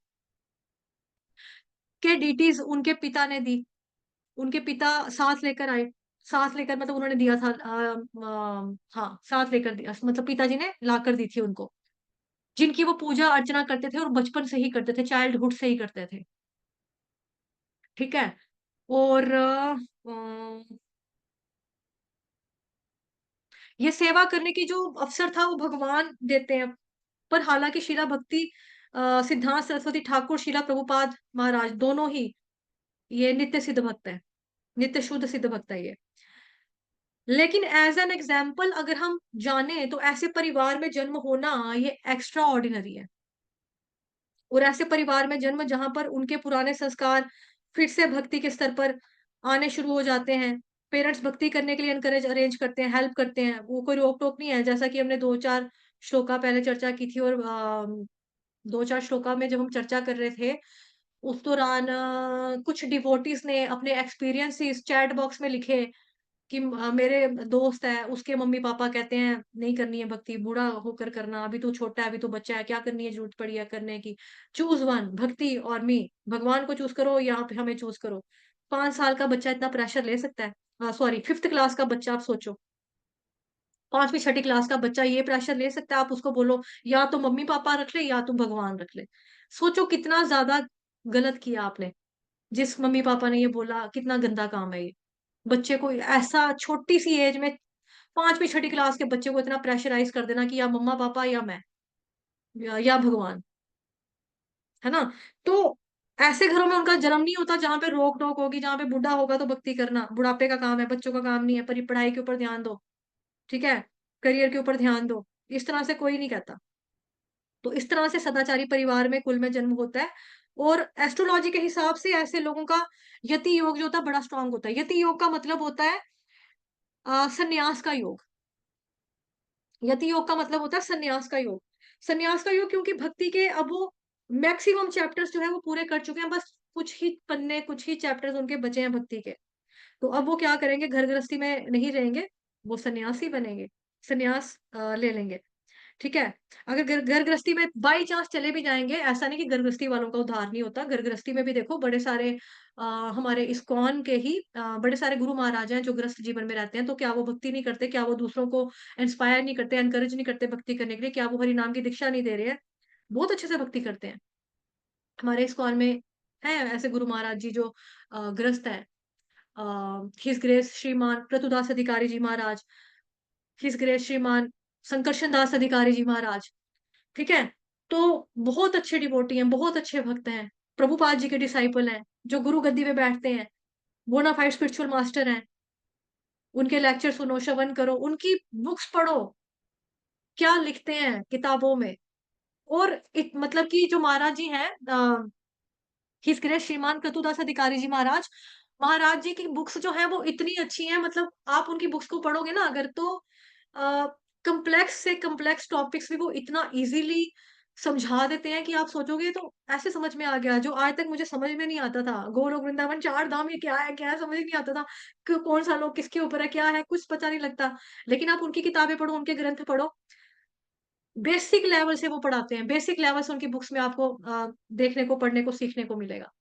के डीटीज़ उनके पिता ने दी। उनके पिता साथ लेकर आए। साथ लेकर मतलब उन्होंने दिया था, हाँ, साथ लेकर दिया, मतलब पिताजी ने लाकर दी थी उनको। जिनकी वो पूजा अर्चना करते थे और बचपन से ही करते थे, चाइल्डहुड से ही करते थे। ठीक है? और ये सेवा करने की जो अवसर था वो भगवान देते हैं। पर हालाँकि शीला भक्ति सिद्धांत सरस्वती ठाकुर, शीला प्रभुपाद महाराज दोनों ही ये नित्य सिद्ध भक्त हैं, नित्य शुद्ध सिद्ध भक्त है ये। लेकिन एज़ एन एग्ज़ाम्पल अगर हम जाने तो ऐसे परिवार में जन्म होना ये एक्स्ट्रा ऑर्डिनरी है। और ऐसे परिवार में जन्म जहाँ पर उनके पुराने संस्कार फिर से भक्ति के स्तर पर आने शुरू हो जाते हैं। पेरेंट्स भक्ति करने के लिए एनकरेज अरेंज करते हैं, हेल्प करते हैं। वो कोई रोक-टोक नहीं है, जैसा कि हमने 2-4 श्लोका पहले चर्चा की थी। और 2-4 श्लोका में जब हम चर्चा कर रहे थे, उस दौरान कुछ डिवोटीज़ ने अपने एक्सपीरियंसेस चैट बॉक्स में लिखे कि मेरे दोस्त है, उसके मम्मी-पापा कहते हैं नहीं करनी है भक्ति, बूढ़ा होकर करना, अभी तू छोटा है, अभी तू बच्चा है, क्या करनी है ज़रूरत पड़ी है करने की। चूज़ वन भक्ति और मी, भगवान को चूज़ करो या आप हमें चूज़ करो। 5 साल का बच्चा इतना प्रेशर ले सकता है? सॉरी 5th क्लास का बच्चा आप सोचो, 5वीं छठी क्लास का बच्चा ये प्रेशर ले सकता है? आप उसको बोलो या तो मम्मी-पापा रख ले या तो भगवान रख ले। सोचो कितना ज़्यादा गलत किया आपने, जिस मम्मी-पापा ने ये बोला कितना गंदा काम है ये। बच्चे को ऐसा छोटी-सी एज में 5वीं छठी क्लास के बच्चे को इतना प्रेशराइज़ कर देना कि या मम्मा-पापा या मैं या भगवान, है ना? तो ऐसे घरों में उनका जन्म नहीं होता जहाँ पे रोक-टोक होगी, जहाँ पे बुड्ढा होगा तो भक्ति करना, बुढ़ापे का काम है, बच्चों का काम नहीं है, पढ़ाई के ऊपर ध्यान दो, ठीक है? करियर के ऊपर ध्यान दो, इस तरह से कोई नहीं कहता। तो इस तरह से सदाचारी परिवार में कुल में जन्म होता है। और एस्ट्रोलॉजी के हिसाब से ऐसे लोगों का यति योग जो होता है बड़ा स्ट्रॉन्ग होता है। यति योग का मतलब होता है संन्यास का योग। यति योग का मतलब होता है संन्यास का योग। संन्यास का योग क्योंकि भक्ति के अब वो मैक्सिमम चैप्टर्स जो है वो पूरे कर चुके हैं, बस कुछ ही पन्ने, कुछ ही चैप्टर्स उनके बचे हैं भक्ति के। तो अब वो क्या करेंगे, घर गृहस्थी में नहीं रहेंगे, वो सन्यासी बनेंगे, संन्यास ले लेंगे। ठीक है? अगर घर गृहस्थी में बाई चांस चले भी जाएँगे, ऐसा नहीं कि घर गृहस्थी वालों का उद्धार नहीं होता। घर गृहस्थी में भी देखो बड़े सारे हमारे इस्कॉन के ही बड़े सारे गुरु महाराज हैं जो गृहस्थ जीवन में रहते हैं, तो क्या वो भक्ति नहीं करते? क्या वो दूसरों को इंस्पायर नहीं करते, एनकरेज नहीं करते भक्ति करने के लिए? क्या वो हरि नाम की दीक्षा नहीं दे रहे हैं? बहुत अच्छे से भक्ति करते हैं। हमारे इस्कॉन में हैं ऐसे गुरु महाराज जी जो गृहस्थ हैं। हिज ग्रेस श्रीमान प्रतुदास अधिकारी जी महाराज, हिज ग्रेस श्रीमान संकर्षण दास अधिकारी जी महाराज। ठीक है? तो बहुत अच्छे डिवोटी हैं, बहुत अच्छे भक्त हैं, प्रभुपाद जी के डिसाइपल हैं, जो गुरु गद्दी पे बैठते हैं, बोनाफाइड स्पिरिचुअल मास्टर हैं। उनके लेक्चर सुनो, श्रवण करो, उनकी बुक्स पढ़ो, क्या लिखते हैं किताबों में। और मतलब कि जो महाराज जी हैं हिज ग्रेस श्रीमान कृतुदास अधिकारी जी महाराज, महाराज जी की बुक्स जो हैं वो इतनी अच्छी हैं, मतलब आप उनकी बुक्स को पढ़ोगे ना अगर तो कॉम्प्लेक्स से कॉम्प्लेक्स टॉपिक्स भी वो इतना इजीली समझा देते हैं कि आप सोचोगे तो ऐसे समझ में आ गया जो आज तक मुझे समझ में नहीं आता था। गोलोक वृंदावन चार धाम ये क्या है समझ ही नहीं आता था कि कौन सा लोग किसके ऊपर है, क्या है, कुछ पता नहीं लगता। लेकिन आप उनकी किताबें पढ़ो, उनके ग्रंथ पढ़ो, बेसिक लेवल से वो पढ़ाते हैं, बेसिक लेवल से उनकी बुक्स में आपको देखने को, पढ़ने को, सीखने को मिलेगा।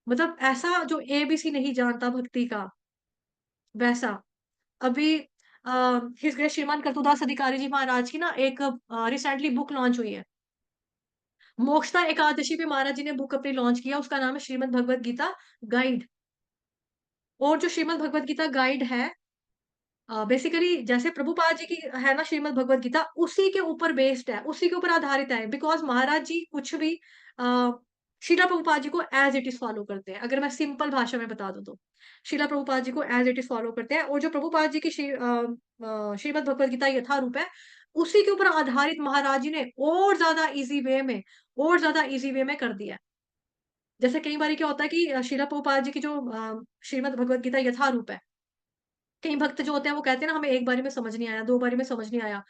मतलब ऐसा जो एबीसी नहीं जानता भक्ति का, वैसा। अभी हिज ग्रेस श्रीमान कृतुदास अधिकारी जी महाराज की ना एक रिसेंटली बुक लॉन्च हुई है। मोक्षदा एकादशी पे महाराज जी ने बुक अपनी लॉन्च किया, उसका नाम है श्रीमद् भगवत गीता गाइड। और जो श्रीमद् भगवत गीता गाइड है बेसिकली जैसे प्रभुपाद जी की है ना श्रीमद् भगवत गीता, उसी के ऊपर बेस्ड है, उसी के ऊपर आधारित है। बिकॉज़ महाराज जी कुछ भी श्रीला प्रभुपाद जी को एज़ इट इज़ फॉलो करते हैं। अगर मैं सिंपल भाषा में बता दूँ तो। श्रीला प्रभुपाद जी को एज़ इट इज़ फॉलो करते हैं और जो प्रभुपाद जी की श्रीमद् भगवत गीता यथारूप है, उसी के ऊपर आधारित महाराज जी ने और ज़्यादा ईज़ी वे में कर दिया है। जैसे कई बारी क्या होता है कि श्रीला प्रभुपाद जी की जो श्रीमद् भगवत गीता यथारूप है, कई भक्त जो होते हैं वो कहते हैं ना हमें एक बारी में समझ नहीं आया, 2 बारी में समझ नहीं आया।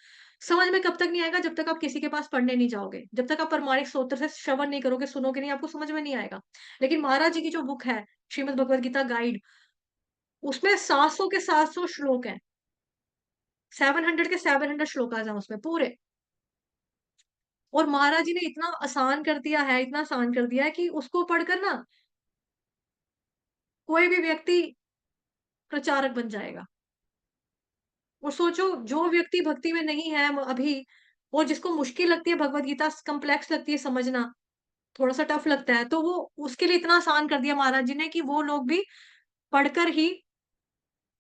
समझ में कब तक नहीं आएगा जब तक आप किसी के पास पढ़ने नहीं जाओगे। जब तक आप प्रामाणिक स्रोत से श्रवण नहीं करोगे, सुनोगे नहीं, आपको समझ में नहीं आएगा। लेकिन महाराज जी की जो बुक है, श्रीमद् भगवत गीता गाइड, उसमें 700 के 700 श्लोक हैं। 700 के 700 श्लोकास हैं उसमें पूरे। और महाराज जी ने इतना आसान कर दिया है, इतना आसान कर दिया है कि उसको पढ़कर ना कोई भी व्यक्ति प्रचारक बन जाएगा। और सोचो जो व्यक्ति भक्ति में नहीं है अभी, और जिसको मुश्किल लगती है भगवत गीता, कॉम्प्लेक्स लगती है समझना, थोड़ा-सा टफ लगता है, तो वो उसके लिए इतना आसान कर दिया महाराज जी ने कि वो लोग भी पढ़कर ही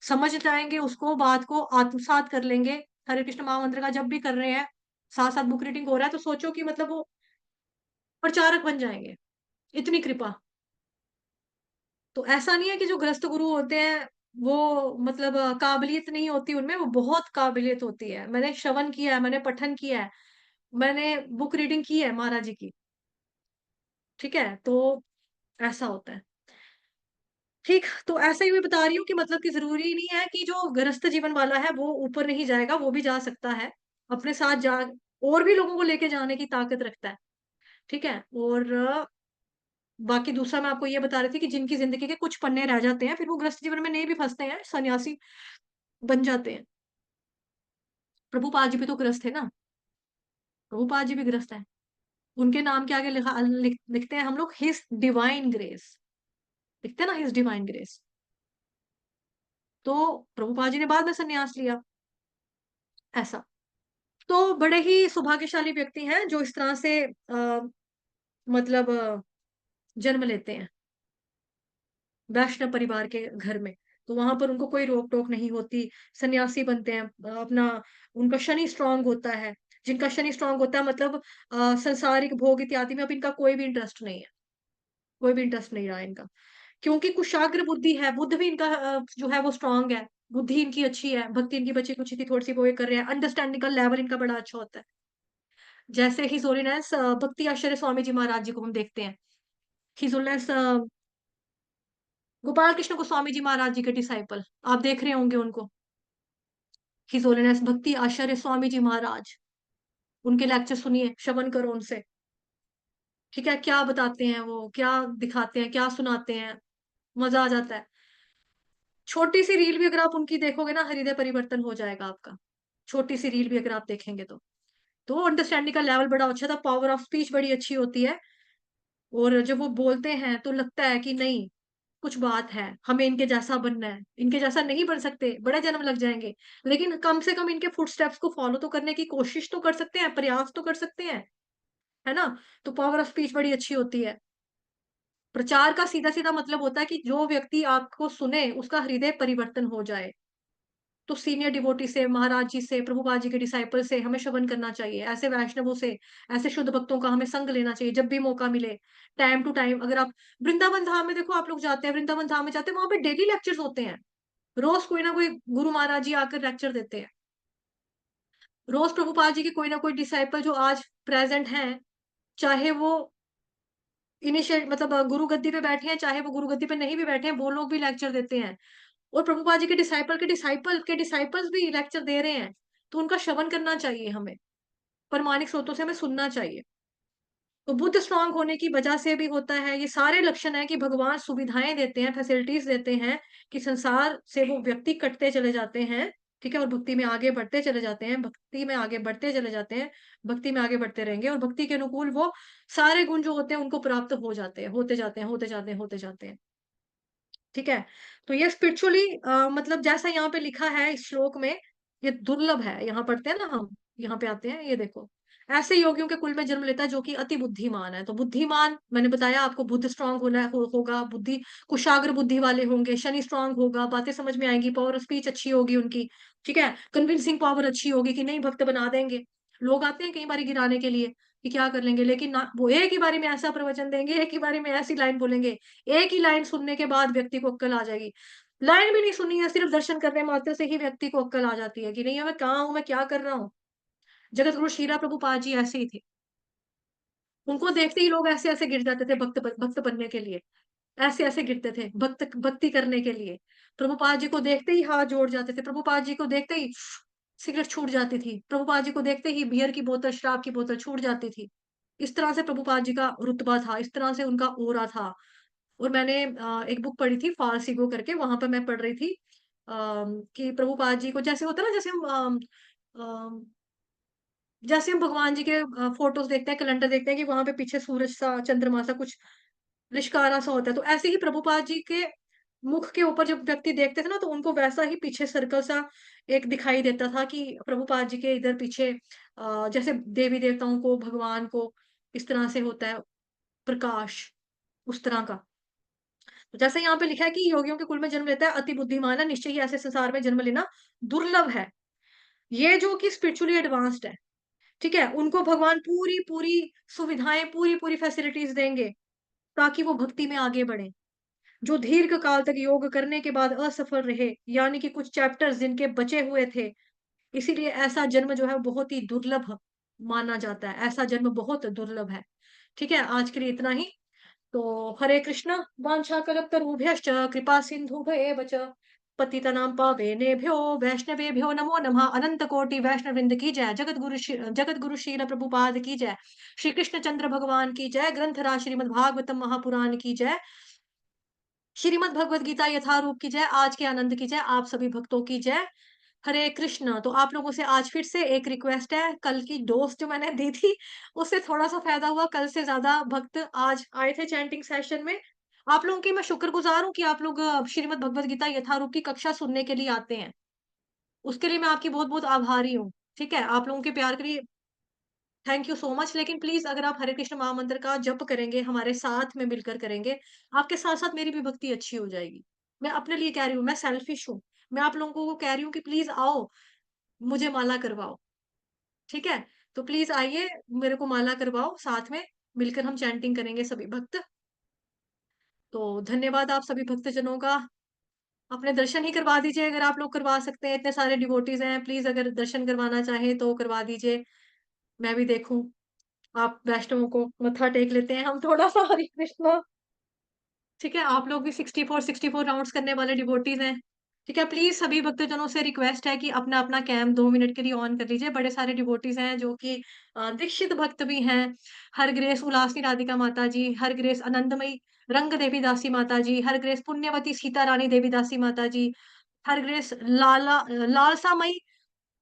समझ जाएँगे उसको, बात को आत्मसात कर लेंगे। हरे कृष्ण महामंत्र का जब भी कर रहे हैं, साथ-साथ बुक रीडिंग हो रहा है, तो सोचो कि मतलब वो प्रचारक बन जाएँगे, इतनी कृपा। तो ऐसा नहीं है कि जो गृहस्थ गुरु होते हैं, वो मतलब काबिलियत नहीं होती उनमें, वो बहुत काबिलियत होती है। मैंने श्रवण किया है, मैंने पठन किया है, मैंने बुक रीडिंग की है महाराज जी की, ठीक है? तो ऐसा होता है। ठीक, तो ऐसे ही मैं बता रही हूँ कि मतलब कि ज़रूरी नहीं है कि जो गृहस्थ जीवन वाला है, वो ऊपर नहीं जाएगा, वो भी जा सकता है। अपने साथ जा और भी लोगों को लेके जाने की ताकत रखता है, ठीक है? और बाकी दूसरा मैं आपको ये बता रही थी कि जिनकी ज़िंदगी के कुछ पन्ने रह जाते हैं, फिर वो गृहस्थ जीवन में नहीं भी फँसते हैं, सन्यासी बन जाते हैं। प्रभुपाद जी भी तो गृहस्थ थे ना, प्रभुपाद जी भी गृहस्थ हैं। उनके नाम के आगे लिखते हैं हम लोग हिज डिवाइन ग्रेस, लिखते हैं ना हिज डिवाइन ग्रेस। तो प्रभुपाद जी ने बाद में सन्यास लिया, ऐसा। तो बड़े ही सौभाग्यशाली व्यक्ति हैं जो इस तरह से मतलब जन्म लेते हैं वैष्णव परिवार के घर में। तो वहां पर उनको कोई रोक टोक नहीं होती, सन्यासी बनते हैं, अपना उनका शनि स्ट्रांग होता है। जिनका शनि स्ट्रांग होता है मतलब संसारिक भोग इत्यादि में अब इनका कोई भी इंटरेस्ट नहीं है, कोई भी इंटरेस्ट नहीं रहा इनका, क्योंकि कुशाग्र बुद्धि है, बुद्ध भी इनका जो है वो स्ट्रांग है, बुद्धि इनकी अच्छी है, भक्ति इनकी बची कुछ थी, थोड़ी सी वो ये कर रहे हैं, अंडरस्टैंडिंग का लेवल इनका बड़ा अच्छा होता है। जैसे हिज होलीनेस भक्ति आचार्य स्वामी जी महाराज जी को हम देखते हैं। हिज होलीनेस गोपाल कृष्ण गोस्वामी जी महाराज जी के डिसाइपल, आप देख रहे होंगे उनको। हिज होलीनेस भक्ति आचार्य स्वामी जी महाराज, उनके लेक्चर सुनिए, श्रवण करो उनसे, ठीक है? क्या बताते हैं वो, क्या दिखाते हैं, क्या सुनाते हैं, मजा आ जाता है। छोटी सी रील भी अगर आप उनकी देखोगे ना, हृदय परिवर्तन हो जाएगा आपका। छोटी सी रील भी अगर आप देखेंगे तो अंडरस्टैंडिंग का लेवल बड़ा अच्छा था, पावर ऑफ स्पीच बड़ी अच्छी होती है, और जब वो बोलते हैं तो लगता है कि नहीं, कुछ बात है, हमें इनके जैसा बनना है। इनके जैसा नहीं बन सकते, बड़े जन्म लग जाएँगे, लेकिन कम से कम इनके फुटस्टेप्स को फ़ॉलो तो करने की कोशिश तो कर सकते हैं, प्रयास तो कर सकते हैं, है ना? तो पावर ऑफ स्पीच बड़ी अच्छी होती है। प्रचार का सीधा-सीधा मतलब होता है कि जो व्यक्ति आपको सुने, उसका हृदय परिवर्तन हो जाए। तो सीनियर डिवोटी से, महाराज जी से, प्रभुपाद जी के डिसाइपल से हमें श्रवण करना चाहिए। ऐसे वैष्णवों से, ऐसे शुद्ध भक्तों का हमें संग लेना चाहिए जब भी मौका मिले। टाइम टू टाइम अगर आप वृंदावन धाम में देखो, आप लोग जाते हैं, वृंदावन धाम में जाते हैं, वहाँ पे डेली लेक्चर्स होते हैं। रोज़ कोई ना कोई गुरु महाराज जी आकर लेक्चर देते हैं। रोज़ प्रभुपाद जी के कोई ना कोई डिसाइपल जो आज प्रेज़ेंट हैं, चाहे वो इनिशिएट मतलब गुरु गद्दी पे बैठे हैं, चाहे वो गुरु गद्दी पे नहीं भी बैठे हैं, वो लोग भी लेक्चर देते हैं। और प्रभुपाद जी के डिसाइपल्स भी लेक्चर दे रहे हैं, तो उनका श्रवण करना चाहिए हमें, प्रामाणिक स्रोतों से हमें सुनना चाहिए। तो बुद्ध स्ट्रॉन्ग होने की वजह से भी होता है, ये सारे लक्षण हैं कि भगवान सुविधाएँ देते हैं, फैसिलिटीज़ देते हैं कि संसार से वो व्यक्ति कटते चले जाते हैं, ठीक है? और भक्ति में आगे बढ़ते चले जाते हैं, भक्ति में आगे बढ़ते चले जाते हैं, भक्ति में आगे बढ़ते रहेंगे और भक्ति के अनुकूल वो सारे गुण जो होते हैं उनको प्राप्त हो जाते हैं, होते जाते हैं, होते जाते हैं, होते जाते हैं। ठीक है? तो ये स्पिरिचुअली मतलब जैसा यहाँ पे लिखा है इस श्लोक में, ये दुर्लभ है। यहाँ पढ़ते हैं ना हम, यहाँ पे आते हैं, ये देखो। ऐसे योगियों के कुल में जन्म लेता है जो कि अति बुद्धिमान है। तो बुद्धिमान मैंने बताया आपको, बुद्ध स्ट्रॉन्ग होना होगा, बुद्धि कुशाग्र बुद्धि वाले होंगे, शनि स्ट्रॉन्ग होगा, बातें समझ में आएँगी, पावर ऑफ स्पीच अच्छी होगी उनकी, ठीक है? कन्विंसिंग पावर अच्छी होगी कि नहीं, भक्त बना देंगे। लोग आते हैं कई बारी गिराने के लिए कि क्या कर लेंगे, लेकिन ना, वो एक ही बारी में ऐसा प्रवचन देंगे, एक ही बारी में ऐसी लाइन बोलेंगे, एक ही लाइन सुनने के बाद व्यक्ति को अक्ल आ जाएगी। लाइन भी नहीं सुनी है, सिर्फ दर्शन करने मात्र से ही व्यक्ति को अक्ल आ जाती है कि नहीं, मैं कहाँ हूँ, मैं क्या कर रहा हूँ। जगत गुरु शीला प्रभुपाद जी ऐसे ही थे। उनको देखते ही लोग ऐसे-ऐसे गिर जाते थे भक्त बनने के लिए। ऐसे-ऐसे गिरते थे भक्ति करने के लिए। प्रभुपाद जी को देखते ही हाथ जोड़ जाते थे। प्रभुपाद जी को देखते ही सिगरेट छूट जाती थी। प्रभुपाद जी को देखते ही बियर की बोतल, शराब की बोतल छूट जाती थी। इस तरह से प्रभुपाद जी का रुतबा था, इस तरह से उनका ऑरा था। और मैंने एक बुक पढ़ी थी फारसीगो करके, वहाँ पे मैं पढ़ रही थी कि प्रभुपाद जी को जैसे होता है ना, जैसे हम अम, जैसे हम भगवान जी के फ़ोटोज़ देखते हैं, कैलेंडर देखते हैं कि वहाँ पे पीछे सूरज सा, चंद्रमा सा कुछ लिशकारा सा होता है, तो ऐसे ही प्रभुपाद जी के मुख के ऊपर जब व्यक्ति देखते थे ना, तो उनको वैसा ही पीछे सर्कल सा एक दिखाई देता था कि प्रभुपाद जी के इधर पीछे जैसे देवी देवताओं को, भगवान को इस तरह से होता है प्रकाश, उस तरह का। तो जैसे यहाँ पे लिखा है कि योगियों के कुल में जन्म लेता है अति बुद्धिमान है, निश्चय ही ऐसे संसार में जन्म लेना दुर्लभ है। ये जो कि स्पिरिचुअली एडवांस्ड है, ठीक है, उनको भगवान पूरी पूरी सुविधाएं, पूरी पूरी फैसिलिटीज देंगे ताकि वो भक्ति में आगे बढ़े। जो दीर्घ काल तक योग करने के बाद असफल रहे, यानी कि कुछ चैप्टर्स जिनके बचे हुए थे, इसीलिए ऐसा जन्म जो है बहुत ही दुर्लभ माना जाता है, ऐसा जन्म बहुत दुर्लभ है। ठीक है, आज के लिए इतना ही। तो हरे कृष्ण, वाञ्छाकल्पतरुभ्यश्च कृपा सिन्धुभ्येव च पतितनां पावनेभ्यो वैष्णवेभ्यो नमो नमः। अनंत कोटि वैष्णव वृंद की जय। जगत गुरु शील प्रभुपाद की जय। श्री कृष्ण चंद्र भगवान की जय। ग्रंथराज श्रीमद् भागवतम महापुराण की जय। श्रीमद् भगवद गीता यथारूप की जय। आज के आनंद की जय। आप सभी भक्तों की जय। हरे कृष्ण। तो आप लोगों से आज फिर से एक रिक्वेस्ट है, कल की डोज जो मैंने दी थी उससे थोड़ा सा फायदा हुआ, कल से ज्यादा भक्त आज आए थे चैंटिंग सेशन में। आप लोगों की मैं शुक्रगुजार हूँ कि आप लोग श्रीमद् भगवद गीता यथारूप की कक्षा सुनने के लिए आते हैं। उसके लिए मैं आपकी बहुत बहुत आभारी हूँ। ठीक है, आप लोगों के प्यार के लिए थैंक यू सो मच। लेकिन प्लीज अगर आप हरे कृष्ण महामंत्र का जप करेंगे, हमारे साथ में मिलकर करेंगे, आपके साथ साथ मेरी भी भक्ति अच्छी हो जाएगी। मैं अपने लिए कह रही हूँ, मैं सेल्फिश हूँ। मैं आप लोगों को कह रही हूँ कि प्लीज आओ, मुझे माला करवाओ। ठीक है, तो प्लीज आइए, मेरे को माला करवाओ, साथ में मिलकर हम चैंटिंग करेंगे सभी भक्त। तो धन्यवाद आप सभी भक्तजनों का। अपने दर्शन ही करवा दीजिए अगर आप लोग करवा सकते हैं, इतने सारे डिवोटीज हैं, प्लीज अगर दर्शन करवाना चाहें तो करवा दीजिए। मैं भी देखूं, आप वैष्णवों को मत्था टेक लेते हैं हम थोड़ा सा। हरे कृष्णा। ठीक है, आप लोग भी 64 राउंड्स करने वाले डिवोटीज हैं। ठीक है, प्लीज सभी भक्तजनों से रिक्वेस्ट है कि अपना अपना कैम 2 मिनट के लिए ऑन कर लीजिए। बड़े सारे डिवोटीज हैं जो कि दीक्षित भक्त भी हैं। हर ग्रेस उल्लासनी राधिका माता जी, हर ग्रेस आनंदमयी रंग देवी दासी माता जी, हर ग्रेस पुण्यवती सीता रानी देवी दासी माता जी, हर ग्रेस लालसामयी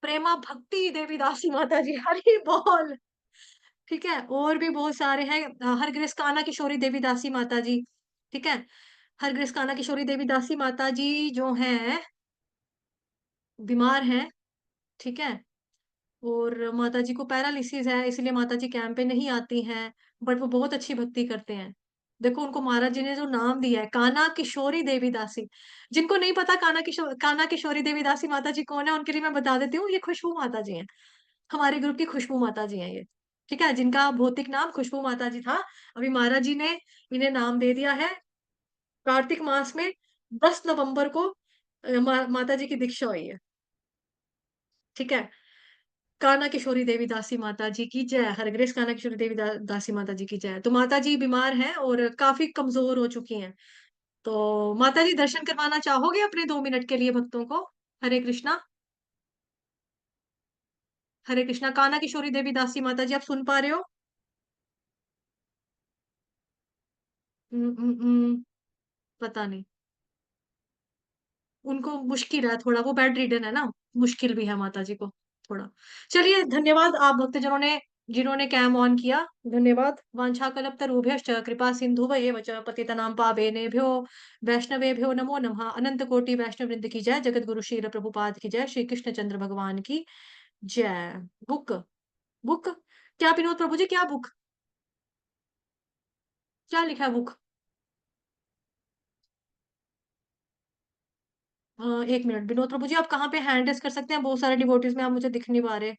प्रेमा भक्ति देवी दासी माता जी, हरि बोल। ठीक है, और भी बहुत सारे हैं। हर ग्रेस कान्हा किशोरी देवी दासी माता जी। ठीक है, हर ग्रेस कान्हा किशोरी देवी दासी माता जी जो है बीमार हैं। ठीक है, और माता जी को पैरालिसिस है, इसलिए माता जी कैंप पे नहीं आती हैं। बट वो बहुत अच्छी भक्ति करते हैं। देखो उनको महाराज जी ने जो नाम दिया है, कान्हा किशोरी देवी दासी। जिनको नहीं पता कान्हा किशोरी देवी दासी माता जी कौन है, उनके लिए मैं बता देती हूँ, ये खुशबू माता जी हैं। हमारे ग्रुप की खुशबू माता जी हैं ये। ठीक है, जिनका भौतिक नाम खुशबू माता जी था, अभी महाराज जी ने इन्हें नाम दे दिया है। कार्तिक मास में 10 नवंबर को माता जी की दीक्षा हुई है। ठीक है, कान्हा किशोरी देवी दासी माता जी की जय। हरग्रेस कान्हा किशोरी देवी दासी माता जी की जय। तो माता जी बीमार हैं और काफी कमजोर हो चुकी हैं। तो माता जी दर्शन करवाना चाहोगे अपने 2 मिनट के लिए भक्तों को? हरे कृष्णा। हरे कृष्णा। कान्हा किशोरी देवी दासी माता जी, आप सुन पा रहे हो? उम, उम, उम, पता नहीं, उनको मुश्किल है थोड़ा, वो बेड रिडन है ना, मुश्किल भी है माता जी को थोड़ा। चलिए, धन्यवाद आप भक्तजनों ने, जिन्होंने कैम ऑन किया। धन्यवाद। वाञ्छाकल्पतरुभ्यश्च कृपा सिन्धुभ्येव च पतितनां पावनेभ्यो वैष्णवेभ्यो नमो नमः। अनंत कोटि वैष्णव वृंद की जय। जगत गुरु शील प्रभुपाद की जय। श्री कृष्ण चंद्र भगवान की जय। बुक, बुक क्या विनोद प्रभु जी, क्या बुक, क्या लिखा है बुक? 1 मिनट विनोद प्रभु जी, आप कहाँ पे हैंड रेस कर सकते हैं? बहुत सारे डिवोटीज में आप मुझे दिख नहीं पा रहे।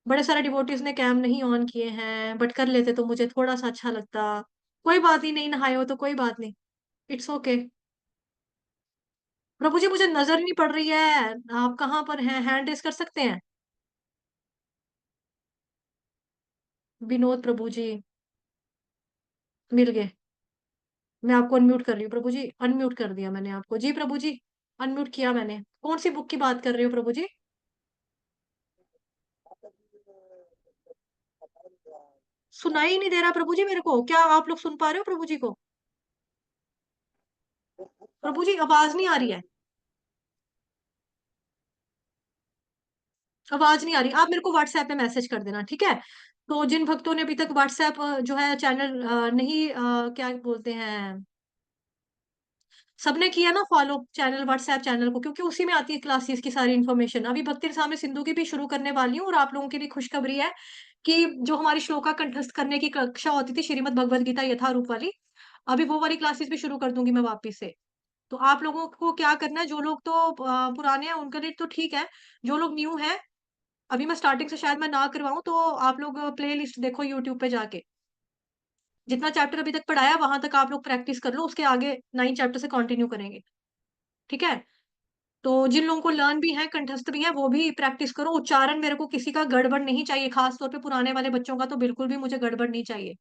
बड़े सारे डिवोटीज ने कैम नहीं ऑन किए हैं, बट कर लेते तो मुझे थोड़ा सा अच्छा लगता। कोई बात ही नहीं, नहाए हो तो कोई बात नहीं। It's okay. प्रभु जी मुझे नजर नहीं पड़ रही है, आप कहाँ पर हैं? हैंड रेस कर सकते हैं विनोद प्रभु जी? मिल गए। मैं आपको अनम्यूट कर रही हूँ प्रभु जी, अनम्यूट कर दिया मैंने आपको। जी प्रभु जी, अनम्यूट किया मैंने। कौन सी बुक की बात कर रहे हो प्रभु जी? सुनाई ही नहीं दे रहा प्रभु जी मेरे को, क्या आप लोग सुन पा रहे हो प्रभु जी को? प्रभु जी आवाज नहीं आ रही है, आवाज नहीं आ रही। आप मेरे को व्हाट्सएप पे मैसेज कर देना, ठीक है? तो जिन भक्तों ने अभी तक व्हाट्सएप जो है चैनल नहीं क्या बोलते हैं, सबने किया ना फॉलो चैनल, व्हाट्सएप चैनल को, क्योंकि उसी में आती है क्लासेस की सारी इन्फॉर्मेशन। अभी भक्ति रसामृत सिंधु की भी शुरू करने वाली हूँ, और आप लोगों की भी खुशखबरी है कि जो हमारी श्लोका कंठस्थ करने की कक्षा होती थी श्रीमद् भगवद गीता यथारूप वाली, अभी वो वाली क्लासेस भी शुरू कर दूंगी मैं वापस से। तो आप लोगों को क्या करना है, जो लोग तो पुराने हैं उनके लिए तो ठीक है, जो लोग न्यू है, अभी मैं स्टार्टिंग से शायद मैं ना करवाऊं, तो आप लोग प्ले लिस्ट देखो यूट्यूब पे जाके, जितना चैप्टर अभी तक पढ़ाया वहां तक आप लोग प्रैक्टिस कर लो, उसके आगे 9 चैप्टर से कंटिन्यू करेंगे, ठीक है। तो जिन लोगों को लर्न भी है, कंठस्थ भी है, वो भी प्रैक्टिस करो। उच्चारण मेरे को किसी का गड़बड़ नहीं चाहिए, खास तौर पे पुराने वाले बच्चों का तो बिल्कुल भी मुझे गड़बड़ नहीं चाहिए।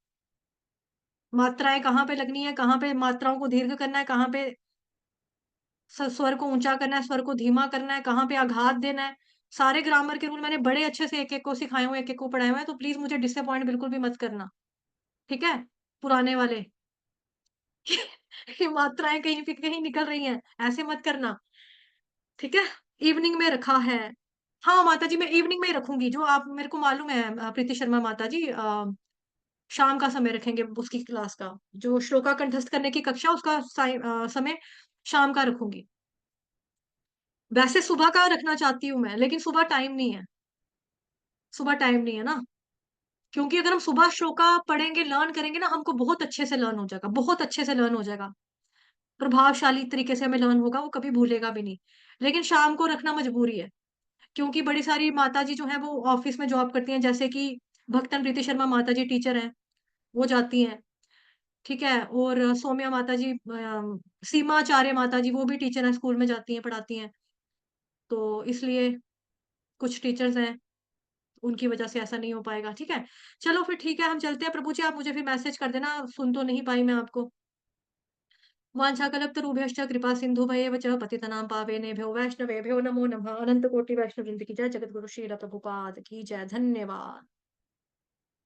मात्राएं कहाँ पे लगनी है, कहाँ पे मात्राओं को दीर्घ करना है, कहाँ पे स्वर को ऊंचा करना है, स्वर को धीमा करना है, कहाँ पे आघात देना है, सारे ग्रामर के रूल मैंने बड़े अच्छे से एक एक को सिखाए हुए, एक एक को पढ़ाए हुए हैं। तो प्लीज मुझे डिसअपॉइंट बिल्कुल भी मत करना, ठीक है, पुराने वाले। कि मात्राएं कहीं पे कहीं निकल रही हैं, ऐसे मत करना, ठीक है। इवनिंग में रखा है, हाँ माता जी, मैं इवनिंग में ही रखूंगी, जो आप मेरे को मालूम है प्रीति शर्मा माता जी, शाम का समय रखेंगे उसकी क्लास का, जो श्लोका कंठस्थ करने की कक्षा उसका समय शाम का रखूंगी। वैसे सुबह का रखना चाहती हूँ मैं, लेकिन सुबह टाइम नहीं है, सुबह टाइम नहीं है ना, क्योंकि अगर हम सुबह श्लोका पढ़ेंगे, लर्न करेंगे ना, हमको बहुत अच्छे से लर्न हो जाएगा, बहुत अच्छे से लर्न हो जाएगा, प्रभावशाली तरीके से हमें लर्न होगा, वो कभी भूलेगा भी नहीं। लेकिन शाम को रखना मजबूरी है, क्योंकि बड़ी सारी माता जी जो है वो ऑफिस में जॉब करती हैं, जैसे कि भक्तन प्रीति शर्मा माता जी टीचर हैं, वो जाती हैं, ठीक है। और सौम्या माता जी, सीमा आचार्य माता जी, वो भी टीचर हैं, स्कूल में जाती हैं, पढ़ाती हैं। तो इसलिए कुछ टीचर्स हैं, उनकी वजह से ऐसा नहीं हो पाएगा, ठीक है। चलो फिर ठीक है, हम चलते हैं प्रभु जी, आप मुझे फिर मैसेज कर देना, सुन तो नहीं पाई मैं आपको। वाञ्छाकल्पतरुभ्यश्च कृपा सिन्धुभैव च पतितनां पावनेभ्यो वैष्णवेभ्यो नमो नमः। अनंत कोटि वैष्णव वृंद की जय, जगत गुरु श्री प्रभुपाद की जय, धन्यवाद।